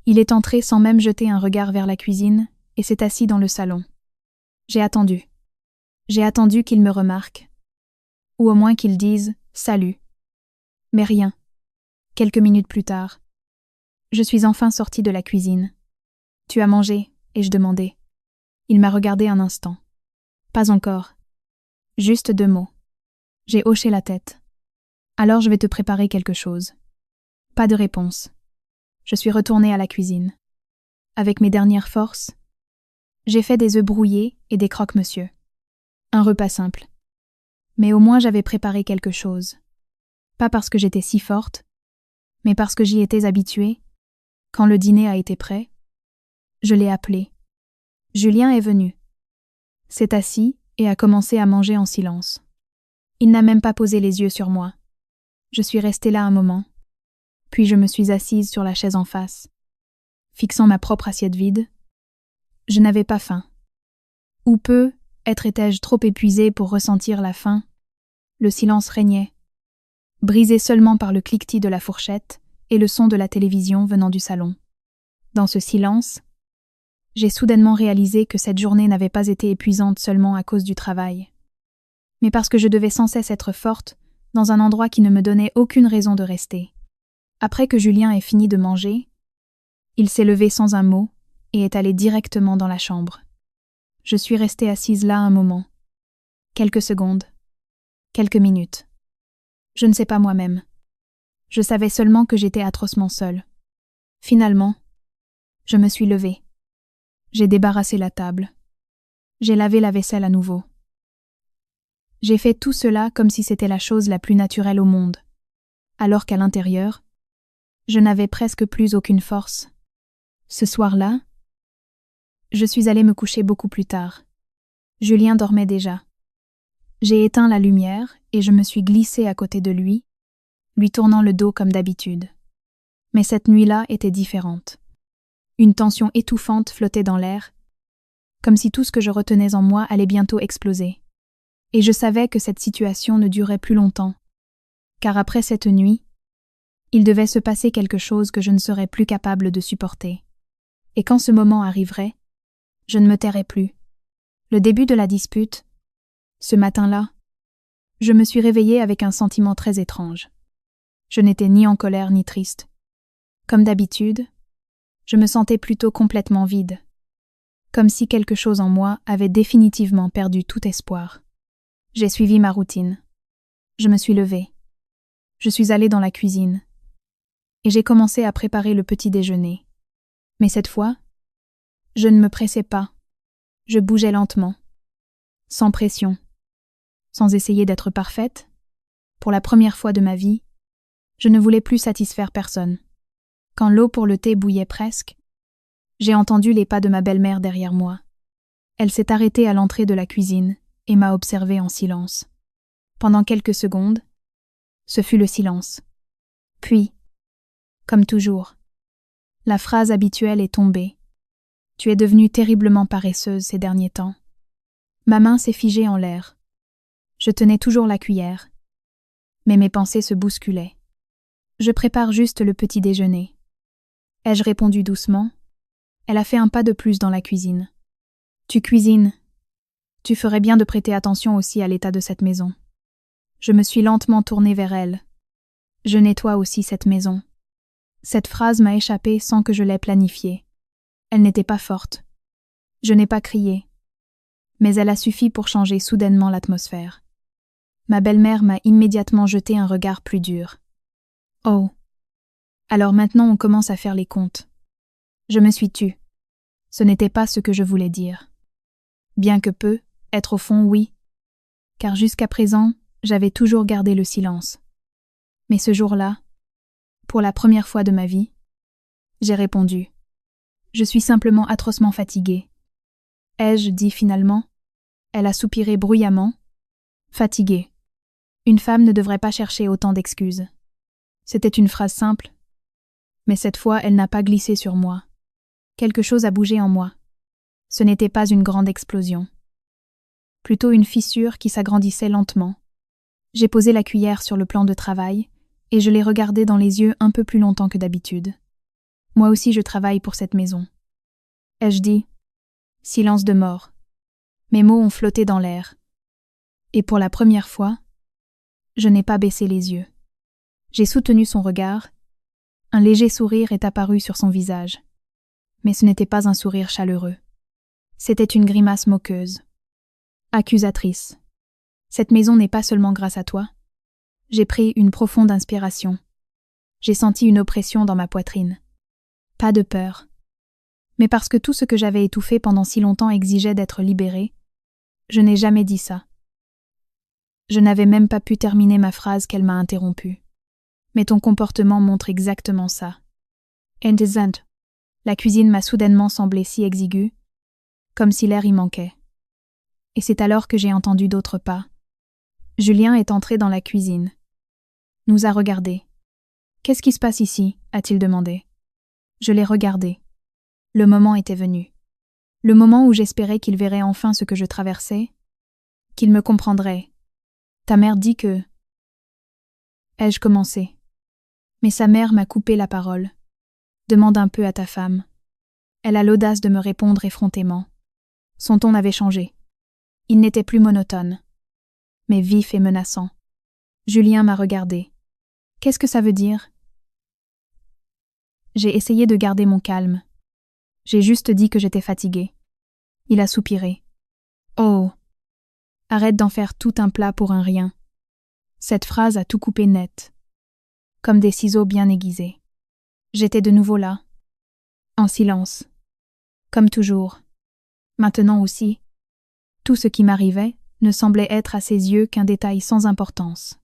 Il est entré sans même jeter un regard vers la cuisine et s'est assis dans le salon. J'ai attendu. J'ai attendu qu'il me remarque. Ou au moins qu'il dise « Salut ». Mais rien. Quelques minutes plus tard, je suis enfin sortie de la cuisine. « Tu as mangé ?» ai-je demandé. Il m'a regardé un instant. « Pas encore. Juste 2 mots. » J'ai hoché la tête. « Alors je vais te préparer quelque chose. » Pas de réponse. Je suis retournée à la cuisine. Avec mes dernières forces, j'ai fait des œufs brouillés et des croque-monsieur. Un repas simple. Mais au moins j'avais préparé quelque chose. Pas parce que j'étais si forte, mais parce que j'y étais habituée. Quand le dîner a été prêt, je l'ai appelé. Julien est venu. S'est assis et a commencé à manger en silence. Il n'a même pas posé les yeux sur moi. Je suis restée là un moment, puis je me suis assise sur la chaise en face, fixant ma propre assiette vide. Je n'avais pas faim. Ou peu, étais-je trop épuisée pour ressentir la faim. Le silence régnait, brisé seulement par le cliquetis de la fourchette et le son de la télévision venant du salon. Dans ce silence, j'ai soudainement réalisé que cette journée n'avait pas été épuisante seulement à cause du travail, mais parce que je devais sans cesse être forte dans un endroit qui ne me donnait aucune raison de rester. Après que Julien ait fini de manger, il s'est levé sans un mot et est allé directement dans la chambre. Je suis restée assise là un moment. Quelques secondes. Quelques minutes. Je ne sais pas moi-même. Je savais seulement que j'étais atrocement seule. Finalement, je me suis levée. J'ai débarrassé la table. J'ai lavé la vaisselle à nouveau. J'ai fait tout cela comme si c'était la chose la plus naturelle au monde, alors qu'à l'intérieur, je n'avais presque plus aucune force. Ce soir-là, je suis allée me coucher beaucoup plus tard. Julien dormait déjà. J'ai éteint la lumière et je me suis glissée à côté de lui tournant le dos comme d'habitude. Mais cette nuit-là était différente. Une tension étouffante flottait dans l'air, comme si tout ce que je retenais en moi allait bientôt exploser. Et je savais que cette situation ne durait plus longtemps, car après cette nuit, il devait se passer quelque chose que je ne serais plus capable de supporter. Et quand ce moment arriverait, je ne me tairais plus. Le début de la dispute, ce matin-là, je me suis réveillée avec un sentiment très étrange. Je n'étais ni en colère ni triste. Comme d'habitude, je me sentais plutôt complètement vide, comme si quelque chose en moi avait définitivement perdu tout espoir. J'ai suivi ma routine. Je me suis levée. Je suis allée dans la cuisine et j'ai commencé à préparer le petit déjeuner. Mais cette fois, je ne me pressais pas. Je bougeais lentement, sans pression, sans essayer d'être parfaite. Pour la première fois de ma vie, je ne voulais plus satisfaire personne. Quand l'eau pour le thé bouillait presque, J'ai entendu les pas de ma belle-mère derrière moi. Elle s'est arrêtée à l'entrée de la cuisine et m'a observé en silence. Pendant quelques secondes, ce fut le silence. Puis, comme toujours, la phrase habituelle est tombée. Tu es devenue terriblement paresseuse ces derniers temps. Ma main s'est figée en l'air. Je tenais toujours la cuillère, mais mes pensées se bousculaient. Je prépare juste le petit déjeuner. Ai-je répondu doucement? Elle a fait un pas de plus dans la cuisine. Tu cuisines. Tu ferais bien de prêter attention aussi à l'état de cette maison. Je me suis lentement tournée vers elle. Je nettoie aussi cette maison. Cette phrase m'a échappé sans que je l'aie planifiée. Elle n'était pas forte. Je n'ai pas crié. Mais elle a suffi pour changer soudainement l'atmosphère. Ma belle-mère m'a immédiatement jeté un regard plus dur. Oh. Alors maintenant on commence à faire les comptes. Je me suis tue. Ce n'était pas ce que je voulais dire. Bien que peu, être au fond, oui. Car jusqu'à présent, j'avais toujours gardé le silence. Mais ce jour-là, pour la première fois de ma vie, j'ai répondu. Je suis simplement atrocement fatiguée. Ai-je dit finalement? Elle a soupiré bruyamment. Fatiguée. Une femme ne devrait pas chercher autant d'excuses. C'était une phrase simple, mais cette fois elle n'a pas glissé sur moi. Quelque chose a bougé en moi. Ce n'était pas une grande explosion. Plutôt une fissure qui s'agrandissait lentement. J'ai posé la cuillère sur le plan de travail et je l'ai regardée dans les yeux un peu plus longtemps que d'habitude. Moi aussi je travaille pour cette maison. Ai-je dit? Silence de mort. Mes mots ont flotté dans l'air. Et pour la première fois, je n'ai pas baissé les yeux. J'ai soutenu son regard. Un léger sourire est apparu sur son visage. Mais ce n'était pas un sourire chaleureux. C'était une grimace moqueuse. Accusatrice. Cette maison n'est pas seulement grâce à toi. J'ai pris une profonde inspiration. J'ai senti une oppression dans ma poitrine. Pas de peur. Mais parce que tout ce que j'avais étouffé pendant si longtemps exigeait d'être libéré, je n'ai jamais dit ça. Je n'avais même pas pu terminer ma phrase qu'elle m'a interrompue. Mais ton comportement montre exactement ça. Indecent. La cuisine m'a soudainement semblé si exiguë, comme si l'air y manquait. Et c'est alors que j'ai entendu d'autres pas. Julien est entré dans la cuisine. Nous a regardés. « Qu'est-ce qui se passe ici ?» a-t-il demandé. Je l'ai regardé. Le moment était venu. Le moment où j'espérais qu'il verrait enfin ce que je traversais, qu'il me comprendrait. Ta mère dit que... Ai-je commencé? Mais sa mère m'a coupé la parole. Demande un peu à ta femme. Elle a l'audace de me répondre effrontément. Son ton avait changé. Il n'était plus monotone, mais vif et menaçant. Julien m'a regardé. Qu'est-ce que ça veut dire? J'ai essayé de garder mon calme. J'ai juste dit que j'étais fatiguée. Il a soupiré. Oh! Arrête d'en faire tout un plat pour un rien. Cette phrase a tout coupé net, comme des ciseaux bien aiguisés. J'étais de nouveau là, en silence, comme toujours. Maintenant aussi, tout ce qui m'arrivait ne semblait être à ses yeux qu'un détail sans importance.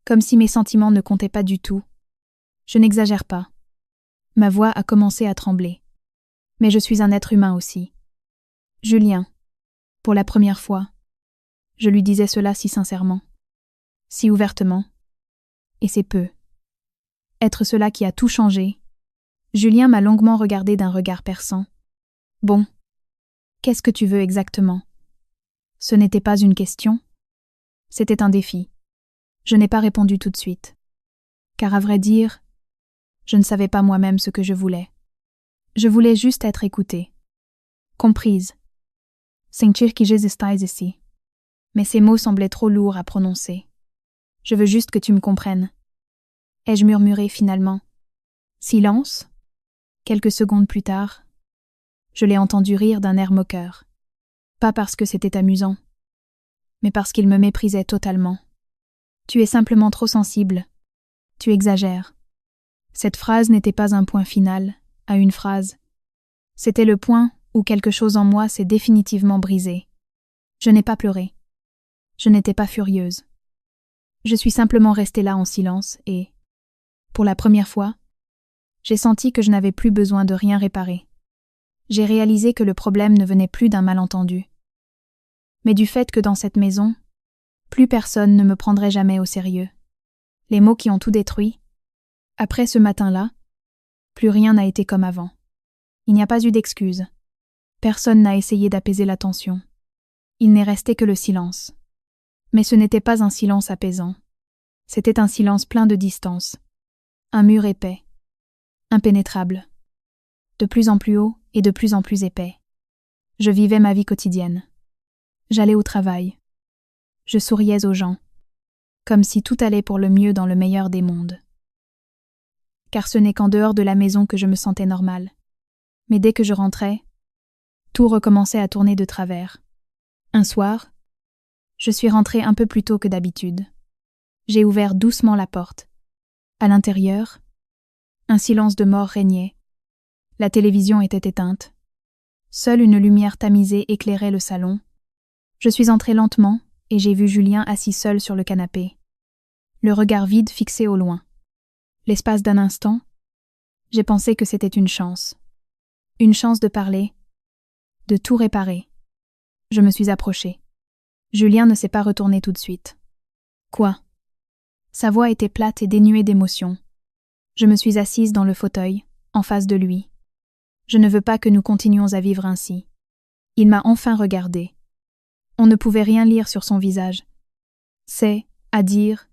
Comme si mes sentiments ne comptaient pas du tout. Je n'exagère pas. Ma voix a commencé à trembler. Mais je suis un être humain aussi. Julien, pour la première fois, je lui disais cela si sincèrement, si ouvertement. Et c'est peu. Être cela qui a tout changé. Julien m'a longuement regardé d'un regard perçant. Bon, qu'est-ce que tu veux exactement? Ce n'était pas une question. C'était un défi. Je n'ai pas répondu tout de suite. Car à vrai dire, je ne savais pas moi-même ce que je voulais. Je voulais juste être écoutée. Comprise. Sentir que j'existais ici. Mais ces mots semblaient trop lourds à prononcer. Je veux juste que tu me comprennes. Ai-je murmuré finalement? Silence. Quelques secondes plus tard, je l'ai entendu rire d'un air moqueur. Pas parce que c'était amusant, mais parce qu'il me méprisait totalement. Tu es simplement trop sensible. Tu exagères. Cette phrase n'était pas un point final, à une phrase. C'était le point où quelque chose en moi s'est définitivement brisé. Je n'ai pas pleuré. Je n'étais pas furieuse. Je suis simplement restée là en silence et, pour la première fois, j'ai senti que je n'avais plus besoin de rien réparer. J'ai réalisé que le problème ne venait plus d'un malentendu, mais du fait que dans cette maison, plus personne ne me prendrait jamais au sérieux. Les mots qui ont tout détruit. Après ce matin-là, plus rien n'a été comme avant. Il n'y a pas eu d'excuses. Personne n'a essayé d'apaiser la tension. Il n'est resté que le silence. Mais ce n'était pas un silence apaisant. C'était un silence plein de distance. Un mur épais. Impénétrable. De plus en plus haut et de plus en plus épais. Je vivais ma vie quotidienne. J'allais au travail. Je souriais aux gens. Comme si tout allait pour le mieux dans le meilleur des mondes. Car ce n'est qu'en dehors de la maison que je me sentais normale. Mais dès que je rentrais, tout recommençait à tourner de travers. Un soir, je suis rentrée un peu plus tôt que d'habitude. J'ai ouvert doucement la porte. À l'intérieur, un silence de mort régnait. La télévision était éteinte. Seule une lumière tamisée éclairait le salon. Je suis entrée lentement et j'ai vu Julien assis seul sur le canapé. Le regard vide fixé au loin. L'espace d'un instant, j'ai pensé que c'était une chance. Une chance de parler, de tout réparer. Je me suis approchée. Julien ne s'est pas retourné tout de suite. Quoi ? Sa voix était plate et dénuée d'émotion. Je me suis assise dans le fauteuil, en face de lui. Je ne veux pas que nous continuions à vivre ainsi. Il m'a enfin regardée. On ne pouvait rien lire sur son visage. C'est, à dire...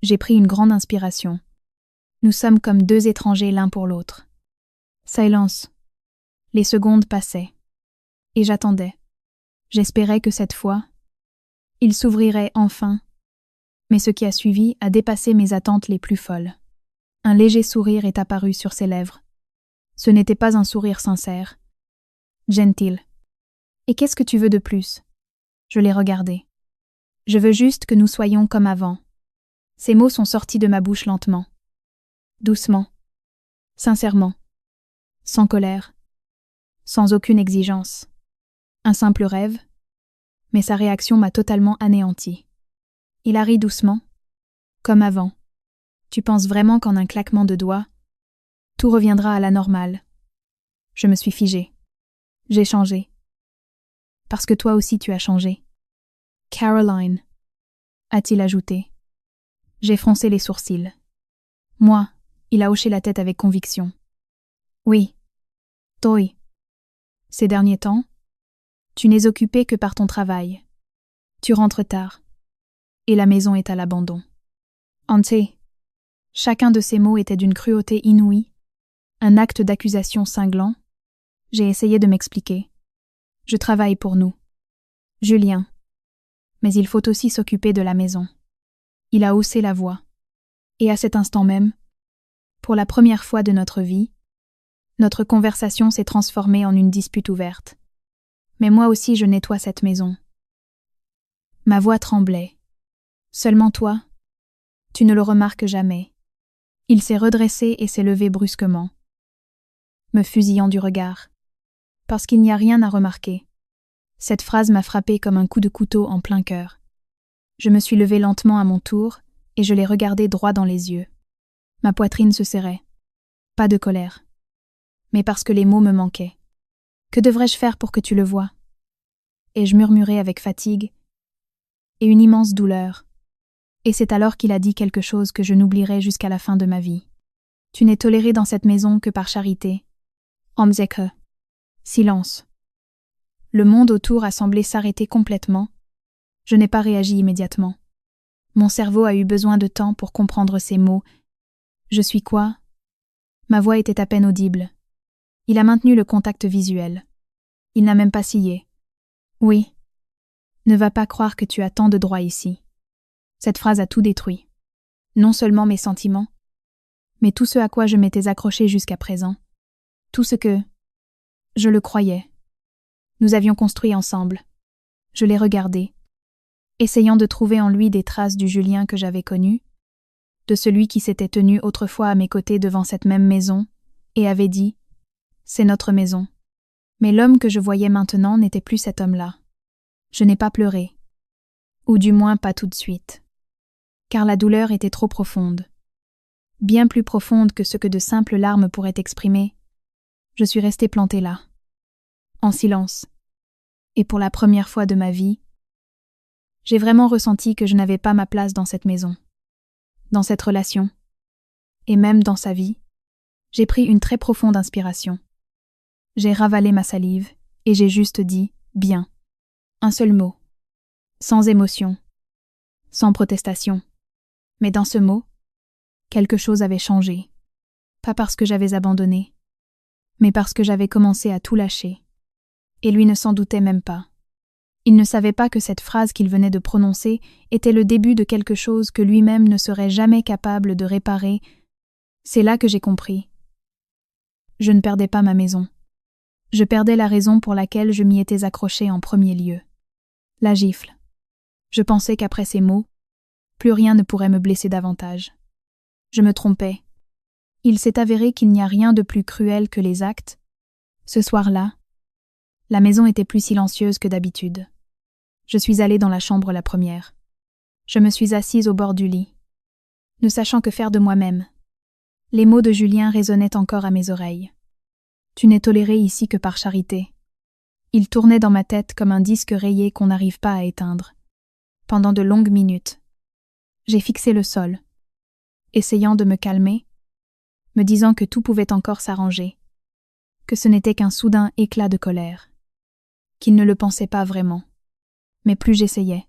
J'ai pris une grande inspiration. Nous sommes comme deux étrangers l'un pour l'autre. Silence. Les secondes passaient. Et j'attendais. J'espérais que cette fois, il s'ouvrirait enfin. Mais ce qui a suivi a dépassé mes attentes les plus folles. Un léger sourire est apparu sur ses lèvres. Ce n'était pas un sourire sincère. Gentil. Et qu'est-ce que tu veux de plus ? Je l'ai regardé. Je veux juste que nous soyons comme avant. Ces mots sont sortis de ma bouche lentement. Doucement. Sincèrement. Sans colère. Sans aucune exigence. Un simple rêve. Mais sa réaction m'a totalement anéanti. Il a ri doucement. Comme avant. Tu penses vraiment qu'en un claquement de doigts, tout reviendra à la normale. Je me suis figée. J'ai changé. Parce que toi aussi tu as changé. Caroline, a-t-il ajouté. J'ai froncé les sourcils. Moi, il a hoché la tête avec conviction. Oui. Toi. Ces derniers temps, tu n'es occupé que par ton travail. Tu rentres tard. Et la maison est à l'abandon. Ante. Chacun de ces mots était d'une cruauté inouïe, un acte d'accusation cinglant. J'ai essayé de m'expliquer. Je travaille pour nous. Julien. Mais il faut aussi s'occuper de la maison. Il a haussé la voix. Et à cet instant même, pour la première fois de notre vie, notre conversation s'est transformée en une dispute ouverte. Mais moi aussi je nettoie cette maison. Ma voix tremblait. Seulement toi, tu ne le remarques jamais. Il s'est redressé et s'est levé brusquement, me fusillant du regard. Parce qu'il n'y a rien à remarquer. Cette phrase m'a frappée comme un coup de couteau en plein cœur. Je me suis levée lentement à mon tour et je l'ai regardé droit dans les yeux. Ma poitrine se serrait. Pas de colère. Mais parce que les mots me manquaient. Que devrais-je faire pour que tu le voies ? Et je murmurai avec fatigue et une immense douleur. Et c'est alors qu'il a dit quelque chose que je n'oublierai jusqu'à la fin de ma vie. Tu n'es toléré dans cette maison que par charité. Omzeke. Silence. Le monde autour a semblé s'arrêter complètement. Je n'ai pas réagi immédiatement. Mon cerveau a eu besoin de temps pour comprendre ces mots. Je suis quoi ? Ma voix était à peine audible. Il a maintenu le contact visuel. Il n'a même pas scié. Oui. Ne va pas croire que tu as tant de droits ici. Cette phrase a tout détruit. Non seulement mes sentiments, mais tout ce à quoi je m'étais accrochée jusqu'à présent. Tout ce que... Je le croyais. Nous avions construit ensemble. Je l'ai regardé, essayant de trouver en lui des traces du Julien que j'avais connu, de celui qui s'était tenu autrefois à mes côtés devant cette même maison, et avait dit « C'est notre maison ». Mais l'homme que je voyais maintenant n'était plus cet homme-là. Je n'ai pas pleuré. Ou du moins pas tout de suite. Car la douleur était trop profonde. Bien plus profonde que ce que de simples larmes pourraient exprimer. Je suis restée plantée là, en silence. Et pour la première fois de ma vie, j'ai vraiment ressenti que je n'avais pas ma place dans cette maison, dans cette relation, et même dans sa vie. J'ai pris une très profonde inspiration. J'ai ravalé ma salive, et j'ai juste dit « bien ». Un seul mot, sans émotion, sans protestation. Mais dans ce mot, quelque chose avait changé. Pas parce que j'avais abandonné, mais parce que j'avais commencé à tout lâcher. Et lui ne s'en doutait même pas. Il ne savait pas que cette phrase qu'il venait de prononcer était le début de quelque chose que lui-même ne serait jamais capable de réparer. C'est là que j'ai compris. Je ne perdais pas ma maison. Je perdais la raison pour laquelle je m'y étais accrochée en premier lieu. La gifle. Je pensais qu'après ces mots, plus rien ne pourrait me blesser davantage. Je me trompais. Il s'est avéré qu'il n'y a rien de plus cruel que les actes. Ce soir-là, la maison était plus silencieuse que d'habitude. Je suis allée dans la chambre la première. Je me suis assise au bord du lit, ne sachant que faire de moi-même. Les mots de Julien résonnaient encore à mes oreilles. « Tu n'es toléré ici que par charité. » Il tournait dans ma tête comme un disque rayé qu'on n'arrive pas à éteindre. Pendant de longues minutes, j'ai fixé le sol, essayant de me calmer, me disant que tout pouvait encore s'arranger, que ce n'était qu'un soudain éclat de colère, qu'il ne le pensait pas vraiment. Mais plus j'essayais,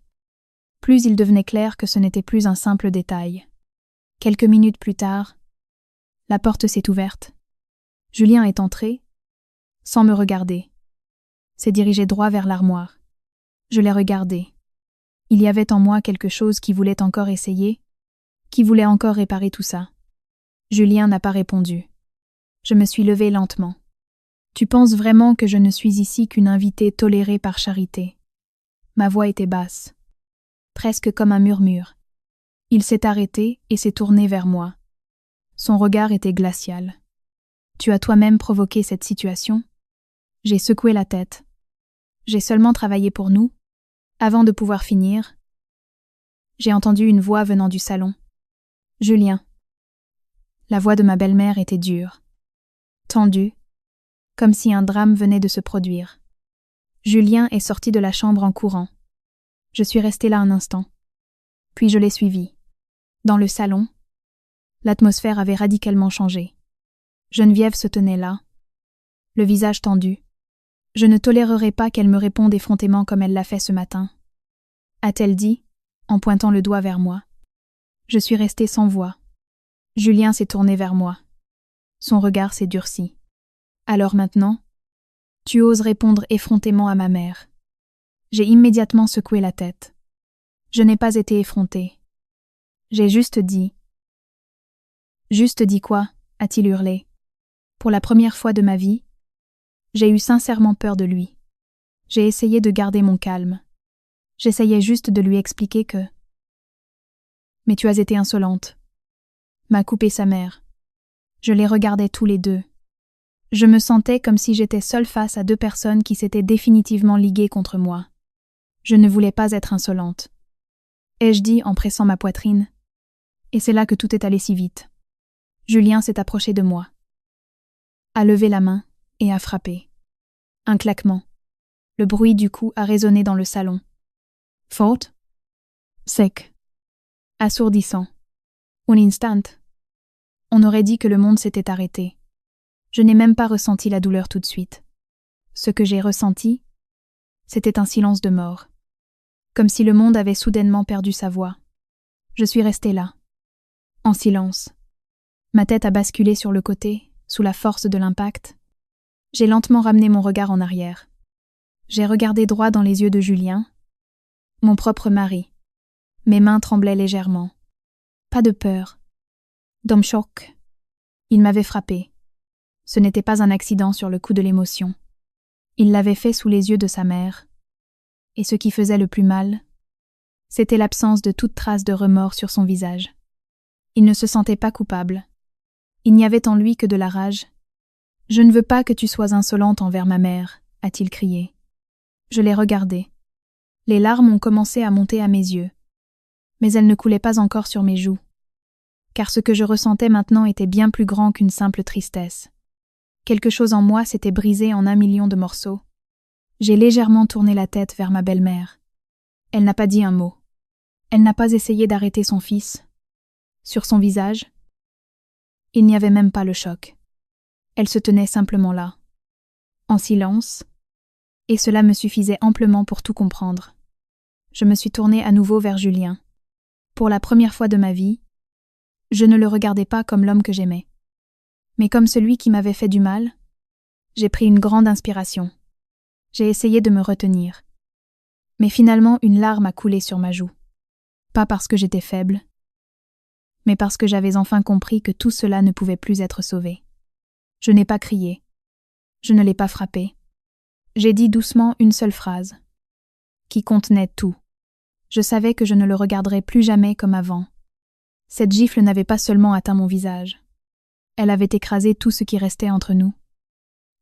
plus il devenait clair que ce n'était plus un simple détail. Quelques minutes plus tard, la porte s'est ouverte. Julien est entré, sans me regarder. S'est dirigé droit vers l'armoire. Je l'ai regardé. Il y avait en moi quelque chose qui voulait encore essayer, qui voulait encore réparer tout ça. Julien n'a pas répondu. Je me suis levée lentement. « Tu penses vraiment que je ne suis ici qu'une invitée tolérée par charité ?» Ma voix était basse, presque comme un murmure. Il s'est arrêté et s'est tourné vers moi. Son regard était glacial. « Tu as toi-même provoqué cette situation ?» J'ai secoué la tête. J'ai seulement travaillé pour nous. Avant de pouvoir finir, j'ai entendu une voix venant du salon. « Julien. » La voix de ma belle-mère était dure, tendue, comme si un drame venait de se produire. Julien est sorti de la chambre en courant. Je suis restée là un instant, puis je l'ai suivi. Dans le salon, l'atmosphère avait radicalement changé. Geneviève se tenait là, le visage tendu. Je ne tolérerai pas qu'elle me réponde effrontément comme elle l'a fait ce matin, a-t-elle dit, en pointant le doigt vers moi. Je suis restée sans voix. Julien s'est tourné vers moi. Son regard s'est durci. Alors maintenant, tu oses répondre effrontément à ma mère. J'ai immédiatement secoué la tête. Je n'ai pas été effrontée. J'ai juste dit. Juste dit quoi? A-t-il hurlé. Pour la première fois de ma vie, j'ai eu sincèrement peur de lui. J'ai essayé de garder mon calme. J'essayais juste de lui expliquer que... Mais tu as été insolente. M'a coupé sa mère. Je les regardais tous les deux. Je me sentais comme si j'étais seule face à deux personnes qui s'étaient définitivement liguées contre moi. Je ne voulais pas être insolente. Ai-je dit en pressant ma poitrine. Et c'est là que tout est allé si vite. Julien s'est approché de moi, a levé la main et a frappé. Un claquement. Le bruit du coup a résonné dans le salon. Fort, sec, assourdissant. Un instant. On aurait dit que le monde s'était arrêté. Je n'ai même pas ressenti la douleur tout de suite. Ce que j'ai ressenti, c'était un silence de mort. Comme si le monde avait soudainement perdu sa voix. Je suis restée là, en silence. Ma tête a basculé sur le côté, sous la force de l'impact. J'ai lentement ramené mon regard en arrière. J'ai regardé droit dans les yeux de Julien, mon propre mari. Mes mains tremblaient légèrement. Pas de peur. D'un choc. Il m'avait frappé. Ce n'était pas un accident sur le coup de l'émotion. Il l'avait fait sous les yeux de sa mère. Et ce qui faisait le plus mal, c'était l'absence de toute trace de remords sur son visage. Il ne se sentait pas coupable. Il n'y avait en lui que de la rage. « Je ne veux pas que tu sois insolente envers ma mère », a-t-il crié. Je l'ai regardé. Les larmes ont commencé à monter à mes yeux. Mais elles ne coulaient pas encore sur mes joues. Car ce que je ressentais maintenant était bien plus grand qu'une simple tristesse. Quelque chose en moi s'était brisé en 1 million de morceaux. J'ai légèrement tourné la tête vers ma belle-mère. Elle n'a pas dit un mot. Elle n'a pas essayé d'arrêter son fils. Sur son visage, il n'y avait même pas le choc. Elle se tenait simplement là, en silence, et cela me suffisait amplement pour tout comprendre. Je me suis tournée à nouveau vers Julien. Pour la première fois de ma vie, je ne le regardais pas comme l'homme que j'aimais, mais comme celui qui m'avait fait du mal. J'ai pris une grande inspiration. J'ai essayé de me retenir. Mais finalement, une larme a coulé sur ma joue. Pas parce que j'étais faible, mais parce que j'avais enfin compris que tout cela ne pouvait plus être sauvé. Je n'ai pas crié. Je ne l'ai pas frappé. J'ai dit doucement une seule phrase, qui contenait tout. Je savais que je ne le regarderais plus jamais comme avant. Cette gifle n'avait pas seulement atteint mon visage. Elle avait écrasé tout ce qui restait entre nous.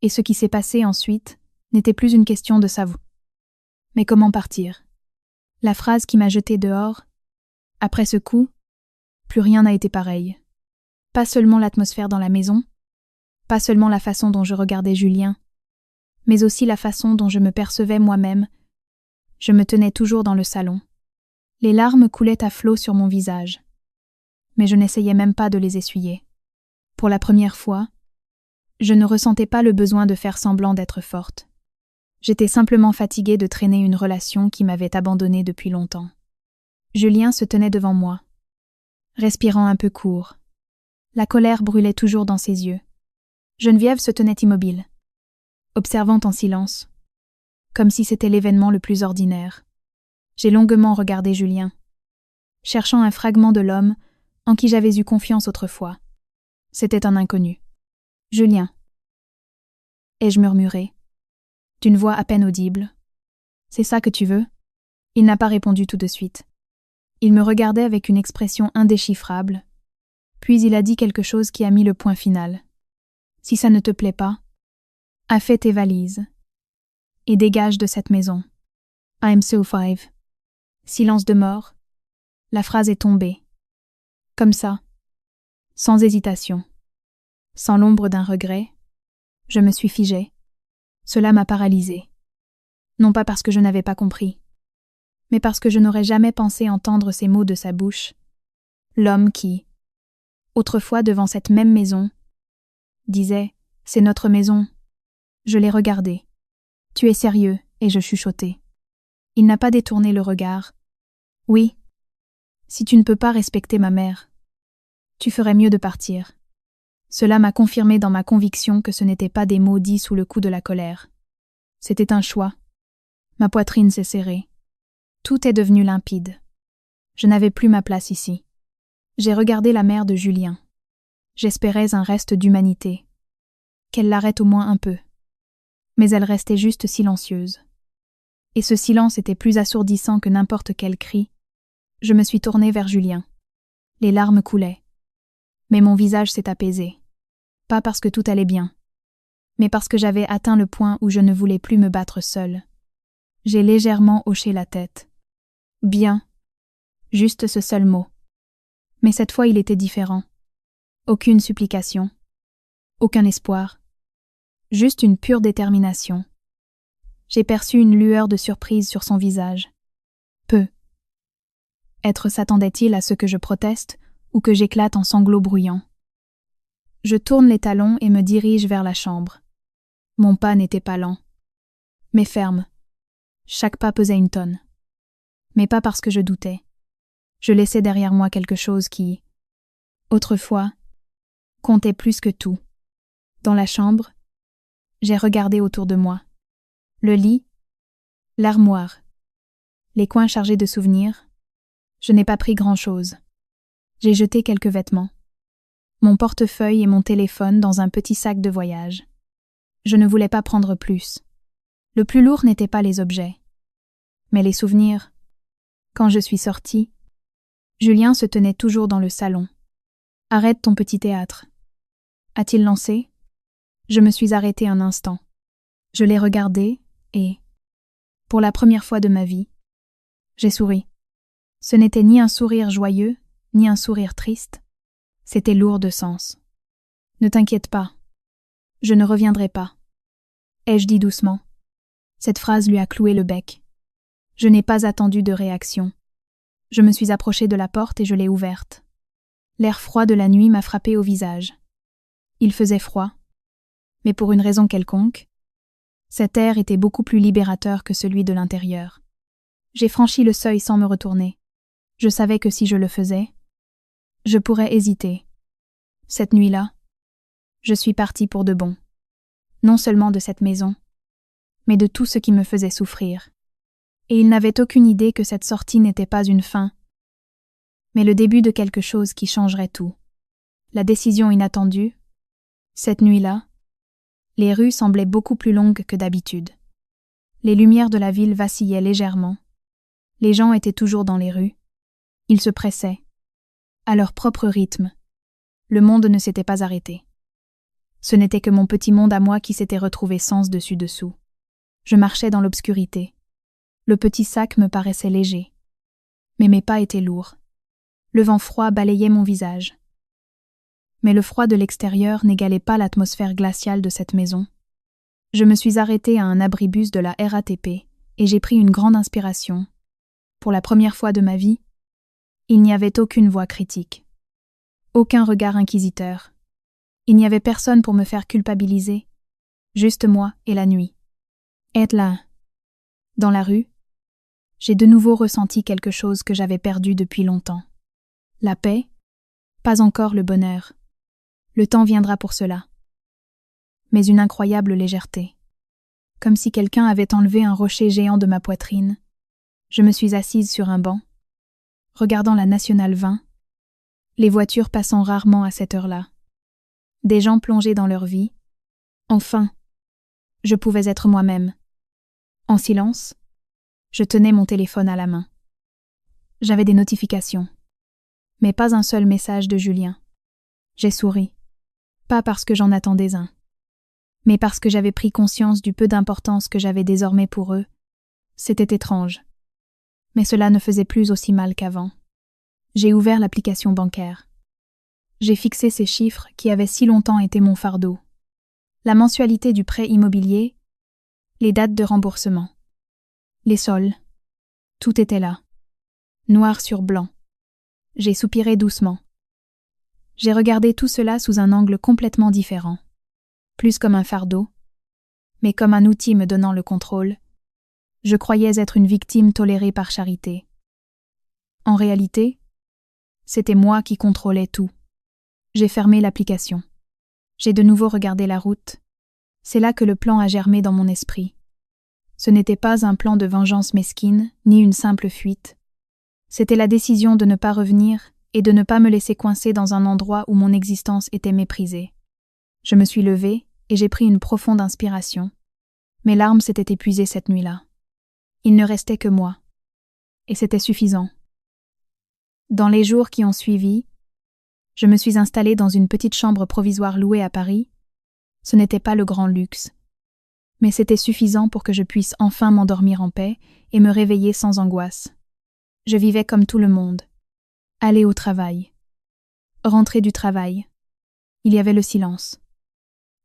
Et ce qui s'est passé ensuite n'était plus une question de savoir. Mais comment partir? La phrase qui m'a jetée dehors, après ce coup, plus rien n'a été pareil. Pas seulement l'atmosphère dans la maison, pas seulement la façon dont je regardais Julien, mais aussi la façon dont je me percevais moi-même. Je me tenais toujours dans le salon. Les larmes coulaient à flots sur mon visage, mais je n'essayais même pas de les essuyer. Pour la première fois, je ne ressentais pas le besoin de faire semblant d'être forte. J'étais simplement fatiguée de traîner une relation qui m'avait abandonnée depuis longtemps. Julien se tenait devant moi, respirant un peu court. La colère brûlait toujours dans ses yeux. Geneviève se tenait immobile, observant en silence, comme si c'était l'événement le plus ordinaire. J'ai longuement regardé Julien, cherchant un fragment de l'homme en qui j'avais eu confiance autrefois. C'était un inconnu. « Julien » ai-je murmuré, d'une voix à peine audible. « C'est ça que tu veux ?» Il n'a pas répondu tout de suite. Il me regardait avec une expression indéchiffrable, puis il a dit quelque chose qui a mis le point final. « Si ça ne te plaît pas, fais tes valises et dégage de cette maison. I'm so five. » Silence de mort. La phrase est tombée. Comme ça, sans hésitation, sans l'ombre d'un regret, je me suis figée. Cela m'a paralysée. Non pas parce que je n'avais pas compris, mais parce que je n'aurais jamais pensé entendre ces mots de sa bouche. L'homme qui, autrefois devant cette même maison, disait « C'est notre maison ». Je l'ai regardé. « Tu es sérieux ?» et je chuchotai. Il n'a pas détourné le regard. « Oui. Si tu ne peux pas respecter ma mère, tu ferais mieux de partir. » Cela m'a confirmé dans ma conviction que ce n'étaient pas des mots dits sous le coup de la colère. C'était un choix. Ma poitrine s'est serrée. Tout est devenu limpide. Je n'avais plus ma place ici. J'ai regardé la mère de Julien. J'espérais un reste d'humanité. Qu'elle l'arrête au moins un peu. Mais elle restait juste silencieuse. Et ce silence était plus assourdissant que n'importe quel cri. Je me suis tournée vers Julien. Les larmes coulaient. Mais mon visage s'est apaisé. Pas parce que tout allait bien, mais parce que j'avais atteint le point où je ne voulais plus me battre seule. J'ai légèrement hoché la tête. Bien. Juste ce seul mot. Mais cette fois il était différent. Aucune supplication. Aucun espoir. Juste une pure détermination. J'ai perçu une lueur de surprise sur son visage. Peu. Être s'attendait-il à ce que je proteste ou que j'éclate en sanglots bruyants? Je tourne les talons et me dirige vers la chambre. Mon pas n'était pas lent, mais ferme. Chaque pas pesait une tonne. Mais pas parce que je doutais. Je laissais derrière moi quelque chose qui, autrefois, comptait plus que tout. Dans la chambre, j'ai regardé autour de moi. Le lit, l'armoire, les coins chargés de souvenirs. Je n'ai pas pris grand-chose. J'ai jeté quelques vêtements. Mon portefeuille et mon téléphone dans un petit sac de voyage. Je ne voulais pas prendre plus. Le plus lourd n'était pas les objets, mais les souvenirs. Quand je suis sortie, Julien se tenait toujours dans le salon. « Arrête ton petit théâtre. » A-t-il lancé? Je me suis arrêtée un instant. Je l'ai regardé et, pour la première fois de ma vie, j'ai souri. Ce n'était ni un sourire joyeux, ni un sourire triste. C'était lourd de sens. « Ne t'inquiète pas. Je ne reviendrai pas. » ai-je dit doucement. Cette phrase lui a cloué le bec. Je n'ai pas attendu de réaction. Je me suis approchée de la porte et je l'ai ouverte. L'air froid de la nuit m'a frappé au visage. Il faisait froid, mais pour une raison quelconque, cet air était beaucoup plus libérateur que celui de l'intérieur. J'ai franchi le seuil sans me retourner. Je savais que si je le faisais, je pourrais hésiter. Cette nuit-là, je suis partie pour de bon. Non seulement de cette maison, mais de tout ce qui me faisait souffrir. Et il n'avait aucune idée que cette sortie n'était pas une fin, mais le début de quelque chose qui changerait tout. La décision inattendue, cette nuit-là, les rues semblaient beaucoup plus longues que d'habitude. Les lumières de la ville vacillaient légèrement. Les gens étaient toujours dans les rues. Ils se pressaient, à leur propre rythme. Le monde ne s'était pas arrêté. Ce n'était que mon petit monde à moi qui s'était retrouvé sens dessus dessous. Je marchais dans l'obscurité. Le petit sac me paraissait léger. Mais mes pas étaient lourds. Le vent froid balayait mon visage. Mais le froid de l'extérieur n'égalait pas l'atmosphère glaciale de cette maison. Je me suis arrêtée à un abribus de la RATP et j'ai pris une grande inspiration. Pour la première fois de ma vie, il n'y avait aucune voix critique. Aucun regard inquisiteur. Il n'y avait personne pour me faire culpabiliser. Juste moi et la nuit. Être là. Dans la rue, j'ai de nouveau ressenti quelque chose que j'avais perdu depuis longtemps. La paix, pas encore le bonheur. Le temps viendra pour cela. Mais une incroyable légèreté. Comme si quelqu'un avait enlevé un rocher géant de ma poitrine. Je me suis assise sur un banc, regardant la Nationale 20, les voitures passant rarement à cette heure-là. Des gens plongés dans leur vie. Enfin, je pouvais être moi-même. En silence, je tenais mon téléphone à la main. J'avais des notifications, mais pas un seul message de Julien. J'ai souri, pas parce que j'en attendais un, mais parce que j'avais pris conscience du peu d'importance que j'avais désormais pour eux. C'était étrange, mais cela ne faisait plus aussi mal qu'avant. J'ai ouvert l'application bancaire. J'ai fixé ces chiffres qui avaient si longtemps été mon fardeau. La mensualité du prêt immobilier, les dates de remboursement, les sols, tout était là, noir sur blanc. J'ai soupiré doucement. J'ai regardé tout cela sous un angle complètement différent, plus comme un fardeau, mais comme un outil me donnant le contrôle. Je croyais être une victime tolérée par charité. En réalité, c'était moi qui contrôlais tout. J'ai fermé l'application. J'ai de nouveau regardé la route. C'est là que le plan a germé dans mon esprit. Ce n'était pas un plan de vengeance mesquine, ni une simple fuite. C'était la décision de ne pas revenir et de ne pas me laisser coincer dans un endroit où mon existence était méprisée. Je me suis levée et j'ai pris une profonde inspiration. Mes larmes s'étaient épuisées cette nuit-là. Il ne restait que moi. Et c'était suffisant. Dans les jours qui ont suivi, je me suis installée dans une petite chambre provisoire louée à Paris. Ce n'était pas le grand luxe, mais c'était suffisant pour que je puisse enfin m'endormir en paix et me réveiller sans angoisse. Je vivais comme tout le monde. Aller au travail. Rentrer du travail. Il y avait le silence.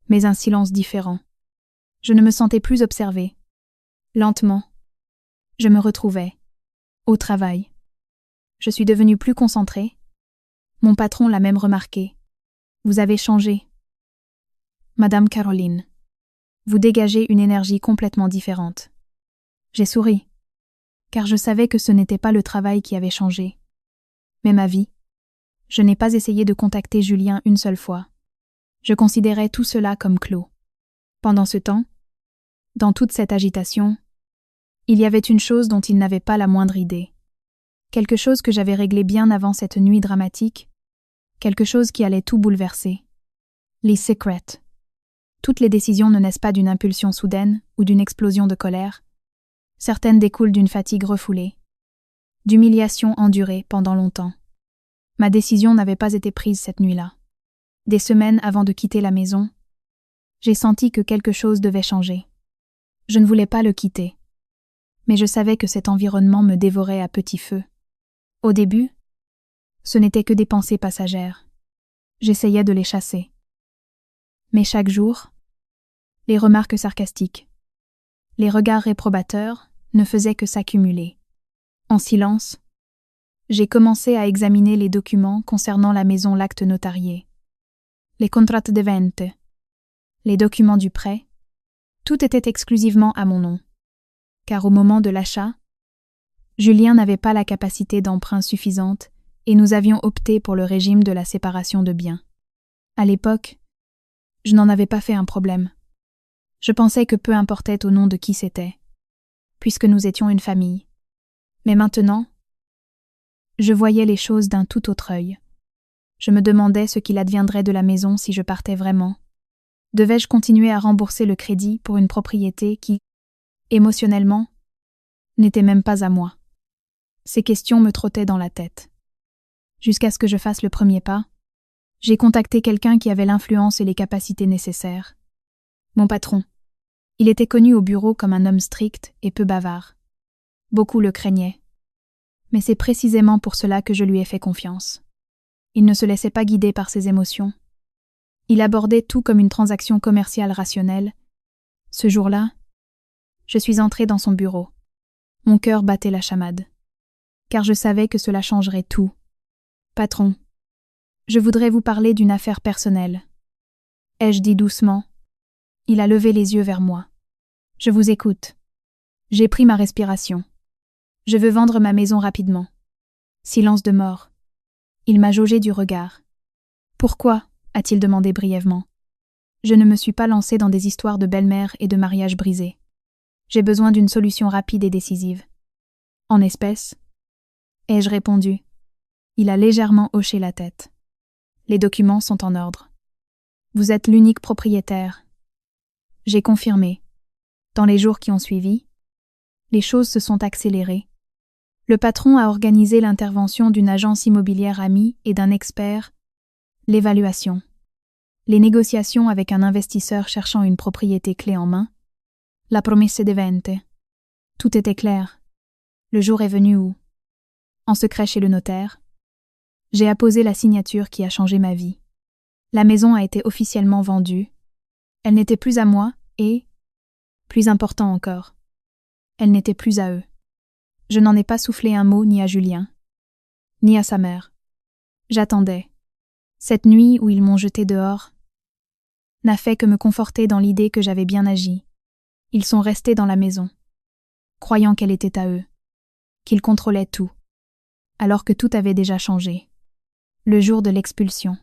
Mais un silence différent. Je ne me sentais plus observée. Lentement, je me retrouvais. Au travail. Je suis devenue plus concentrée. Mon patron l'a même remarqué. Vous avez changé. Madame Caroline. Vous dégagez une énergie complètement différente. J'ai souri, car je savais que ce n'était pas le travail qui avait changé, mais ma vie. Je n'ai pas essayé de contacter Julien une seule fois. Je considérais tout cela comme clos. Pendant ce temps, dans toute cette agitation, il y avait une chose dont il n'avait pas la moindre idée. Quelque chose que j'avais réglé bien avant cette nuit dramatique, quelque chose qui allait tout bouleverser. Les secrets. Toutes les décisions ne naissent pas d'une impulsion soudaine ou d'une explosion de colère. Certaines découlent d'une fatigue refoulée, d'humiliation endurée pendant longtemps. Ma décision n'avait pas été prise cette nuit-là. Des semaines avant de quitter la maison, j'ai senti que quelque chose devait changer. Je ne voulais pas le quitter, mais je savais que cet environnement me dévorait à petit feu. Au début, ce n'était que des pensées passagères. J'essayais de les chasser. Mais chaque jour, les remarques sarcastiques, Les regards réprobateurs ne faisaient que s'accumuler. En silence, j'ai commencé à examiner les documents concernant la maison, l'acte notarié. Les contrats de vente, les documents du prêt, tout était exclusivement à mon nom. Car au moment de l'achat, Julien n'avait pas la capacité d'emprunt suffisante et nous avions opté pour le régime de la séparation de biens. À l'époque, je n'en avais pas fait un problème. Je pensais que peu importait au nom de qui c'était, puisque nous étions une famille. Mais maintenant, je voyais les choses d'un tout autre œil. Je me demandais ce qu'il adviendrait de la maison si je partais vraiment. Devais-je continuer à rembourser le crédit pour une propriété qui, émotionnellement, n'était même pas à moi? Ces questions me trottaient dans la tête. Jusqu'à ce que je fasse le premier pas, j'ai contacté quelqu'un qui avait l'influence et les capacités nécessaires. Mon patron. Il était connu au bureau comme un homme strict et peu bavard. Beaucoup le craignaient. Mais c'est précisément pour cela que je lui ai fait confiance. Il ne se laissait pas guider par ses émotions. Il abordait tout comme une transaction commerciale rationnelle. Ce jour-là, je suis entrée dans son bureau. Mon cœur battait la chamade. Car je savais que cela changerait tout. Patron, je voudrais vous parler d'une affaire personnelle. Ai-je dit doucement. Il a levé les yeux vers moi. Je vous écoute. J'ai pris ma respiration. Je veux vendre ma maison rapidement. Silence de mort. Il m'a jaugé du regard. Pourquoi ? A-t-il demandé brièvement. Je ne me suis pas lancée dans des histoires de belle-mère et de mariage brisés. J'ai besoin d'une solution rapide et décisive. En espèces ? Ai-je répondu. Il a légèrement hoché la tête. Les documents sont en ordre. Vous êtes l'unique propriétaire. J'ai confirmé. Dans les jours qui ont suivi, les choses se sont accélérées. Le patron a organisé l'intervention d'une agence immobilière amie et d'un expert, l'évaluation, les négociations avec un investisseur cherchant une propriété clé en main, la promesse de vente. Tout était clair. Le jour est venu où, en secret chez le notaire, j'ai apposé la signature qui a changé ma vie. La maison a été officiellement vendue. Elle n'était plus à moi et, plus important encore, elle n'était plus à eux. Je n'en ai pas soufflé un mot ni à Julien, ni à sa mère. J'attendais. Cette nuit où ils m'ont jeté dehors n'a fait que me conforter dans l'idée que j'avais bien agi. Ils sont restés dans la maison, croyant qu'elle était à eux, qu'ils contrôlaient tout, alors que tout avait déjà changé. Le jour de l'expulsion.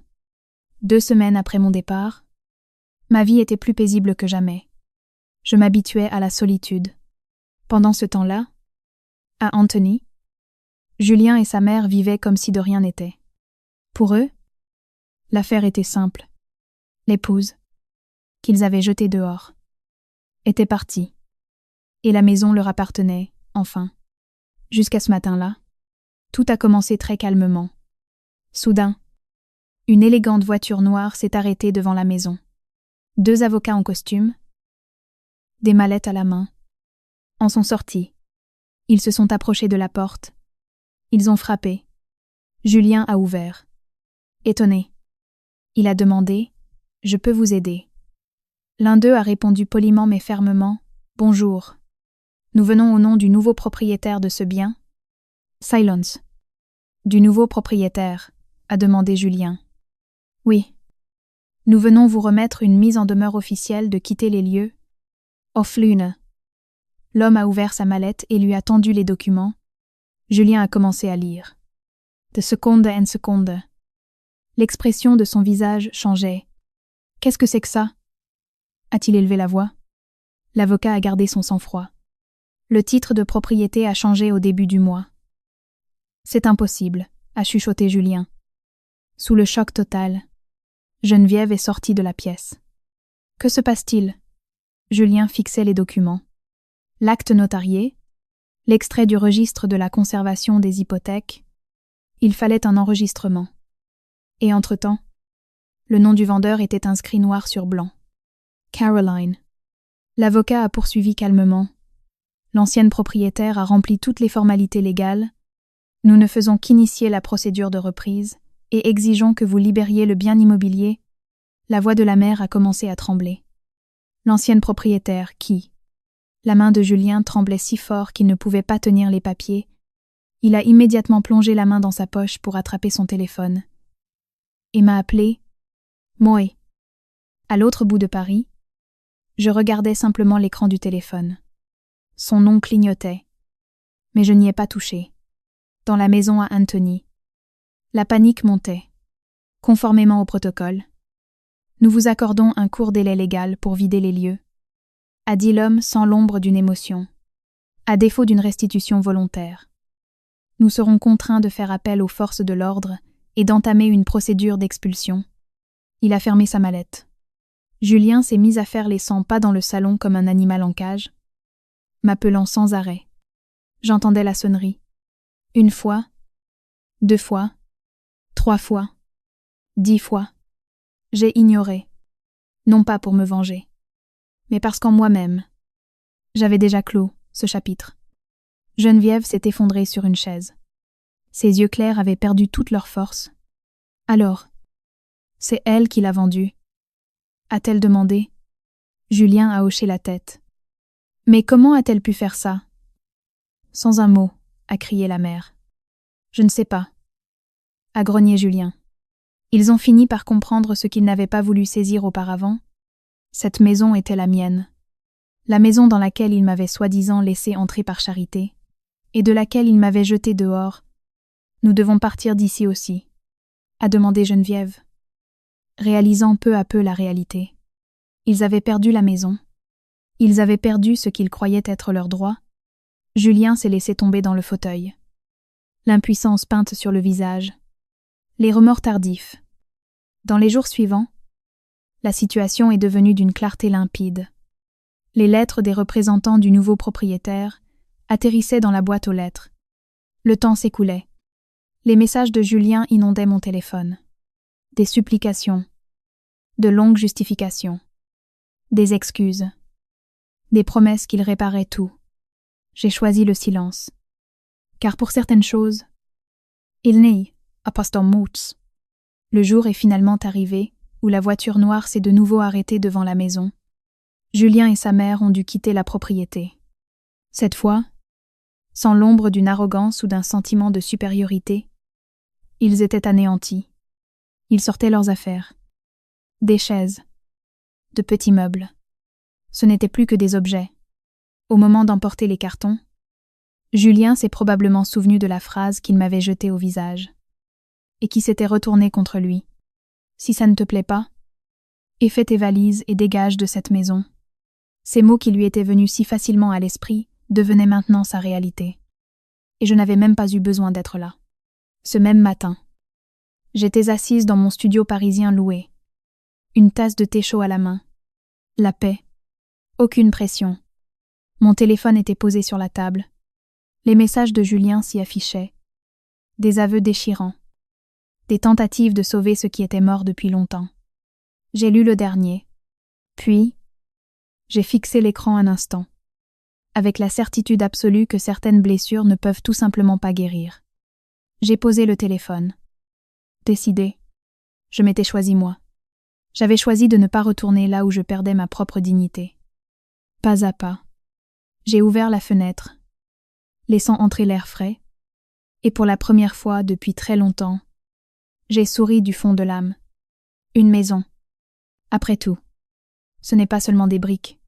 2 semaines après mon départ, ma vie était plus paisible que jamais. Je m'habituais à la solitude. Pendant ce temps-là, à Anthony, Julien et sa mère vivaient comme si de rien n'était. Pour eux, l'affaire était simple. L'épouse, qu'ils avaient jetée dehors, était partie, et la maison leur appartenait, enfin. Jusqu'à ce matin-là, tout a commencé très calmement. Soudain, une élégante voiture noire s'est arrêtée devant la maison. 2 avocats en costume, des mallettes à la main, en sont sortis. Ils se sont approchés de la porte. Ils ont frappé. Julien a ouvert. Étonné. Il a demandé « Je peux vous aider ?» L'un d'eux a répondu poliment mais fermement « Bonjour. Nous venons au nom du nouveau propriétaire de ce bien. » Silence. Du nouveau propriétaire, a demandé Julien. Oui. Nous venons vous remettre une mise en demeure officielle de quitter les lieux. Off Lune. L'homme a ouvert sa mallette et lui a tendu les documents. Julien a commencé à lire. De seconde en seconde. L'expression de son visage changeait. Qu'est-ce que c'est que ça ? A-t-il élevé la voix ? L'avocat a gardé son sang-froid. Le titre de propriété a changé au début du mois. C'est impossible, a chuchoté Julien. Sous le choc total, Geneviève est sortie de la pièce. Que se passe-t-il ? Julien fixait les documents. L'acte notarié, l'extrait du registre de la conservation des hypothèques. Il fallait un enregistrement. Et entre-temps, le nom du vendeur était inscrit noir sur blanc. Caroline. L'avocat a poursuivi calmement. L'ancienne propriétaire a rempli toutes les formalités légales. Nous ne faisons qu'initier la procédure de reprise et exigeons que vous libériez le bien immobilier. La voix de la mère a commencé à trembler. L'ancienne propriétaire, qui ? La main de Julien tremblait si fort qu'il ne pouvait pas tenir les papiers. Il a immédiatement plongé la main dans sa poche pour attraper son téléphone. Et m'a appelé « Moé ». À l'autre bout de Paris, je regardais simplement l'écran du téléphone. Son nom clignotait. Mais je n'y ai pas touché. Dans la maison à Anthony. La panique montait. Conformément au protocole, nous vous accordons un court délai légal pour vider les lieux, a dit l'homme sans l'ombre d'une émotion, à défaut d'une restitution volontaire. Nous serons contraints de faire appel aux forces de l'ordre et d'entamer une procédure d'expulsion. Il a fermé sa mallette. Julien s'est mis à faire les 100 pas dans le salon comme un animal en cage, m'appelant sans arrêt. J'entendais la sonnerie. 1 fois, 2 fois, 3 fois, 10 fois. J'ai ignoré, non pas pour me venger, mais parce qu'en moi-même, j'avais déjà clos ce chapitre. Geneviève s'est effondrée sur une chaise. Ses yeux clairs avaient perdu toute leur force. Alors, c'est elle qui l'a vendu, a-t-elle demandé. Julien a hoché la tête. Mais comment a-t-elle pu faire ça? Sans un mot, a crié la mère. Je ne sais pas, a grogné Julien. Ils ont fini par comprendre ce qu'ils n'avaient pas voulu saisir auparavant. Cette maison était la mienne. La maison dans laquelle ils m'avaient soi-disant laissé entrer par charité, et de laquelle ils m'avaient jeté dehors. Nous devons partir d'ici aussi, a demandé Geneviève, réalisant peu à peu la réalité. Ils avaient perdu la maison. Ils avaient perdu ce qu'ils croyaient être leur droit. Julien s'est laissé tomber dans le fauteuil. L'impuissance peinte sur le visage. Les remords tardifs. Dans les jours suivants, la situation est devenue d'une clarté limpide. Les lettres des représentants du nouveau propriétaire atterrissaient dans la boîte aux lettres. Le temps s'écoulait. Les messages de Julien inondaient mon téléphone. Des supplications, de longues justifications, des excuses, des promesses qu'il réparait tout. J'ai choisi le silence. Car pour certaines choses, il n'est apostom muts. Le jour est finalement arrivé où la voiture noire s'est de nouveau arrêtée devant la maison. Julien et sa mère ont dû quitter la propriété. Cette fois, sans l'ombre d'une arrogance ou d'un sentiment de supériorité, ils étaient anéantis. Ils sortaient leurs affaires. Des chaises, de petits meubles. Ce n'étaient plus que des objets. Au moment d'emporter les cartons, Julien s'est probablement souvenu de la phrase qu'il m'avait jetée au visage, et qui s'était retournée contre lui. Si ça ne te plaît pas, fais tes valises et dégage de cette maison. Ces mots qui lui étaient venus si facilement à l'esprit devenaient maintenant sa réalité. Et je n'avais même pas eu besoin d'être là. Ce même matin, j'étais assise dans mon studio parisien loué, une tasse de thé chaud à la main. La paix. Aucune pression. Mon téléphone était posé sur la table. Les messages de Julien s'y affichaient. Des aveux déchirants. Des tentatives de sauver ce qui était mort depuis longtemps. J'ai lu le dernier. Puis, j'ai fixé l'écran un instant, avec la certitude absolue que certaines blessures ne peuvent tout simplement pas guérir. J'ai posé le téléphone. Décidé. Je m'étais choisi moi. J'avais choisi de ne pas retourner là où je perdais ma propre dignité. Pas à pas, j'ai ouvert la fenêtre, laissant entrer l'air frais, et pour la première fois depuis très longtemps, j'ai souri du fond de l'âme. Une maison. Après tout, ce n'est pas seulement des briques,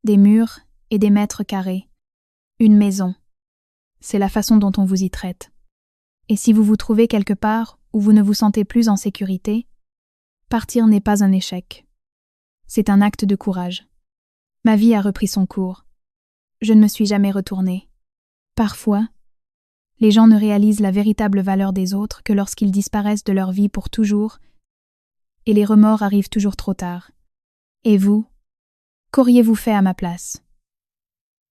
des murs et des mètres carrés. Une maison. C'est la façon dont on vous y traite. Et si vous vous trouvez quelque part où vous ne vous sentez plus en sécurité, partir n'est pas un échec. C'est un acte de courage. Ma vie a repris son cours. Je ne me suis jamais retournée. Parfois, les gens ne réalisent la véritable valeur des autres que lorsqu'ils disparaissent de leur vie pour toujours, et les remords arrivent toujours trop tard. Et vous, qu'auriez-vous fait à ma place?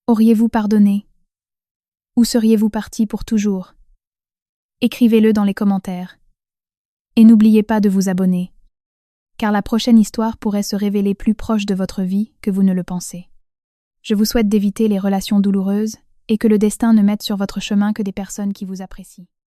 Auriez-vous pardonné? Ou seriez-vous parti pour toujours? Écrivez-le dans les commentaires. Et n'oubliez pas de vous abonner, car la prochaine histoire pourrait se révéler plus proche de votre vie que vous ne le pensez. Je vous souhaite d'éviter les relations douloureuses et que le destin ne mette sur votre chemin que des personnes qui vous apprécient.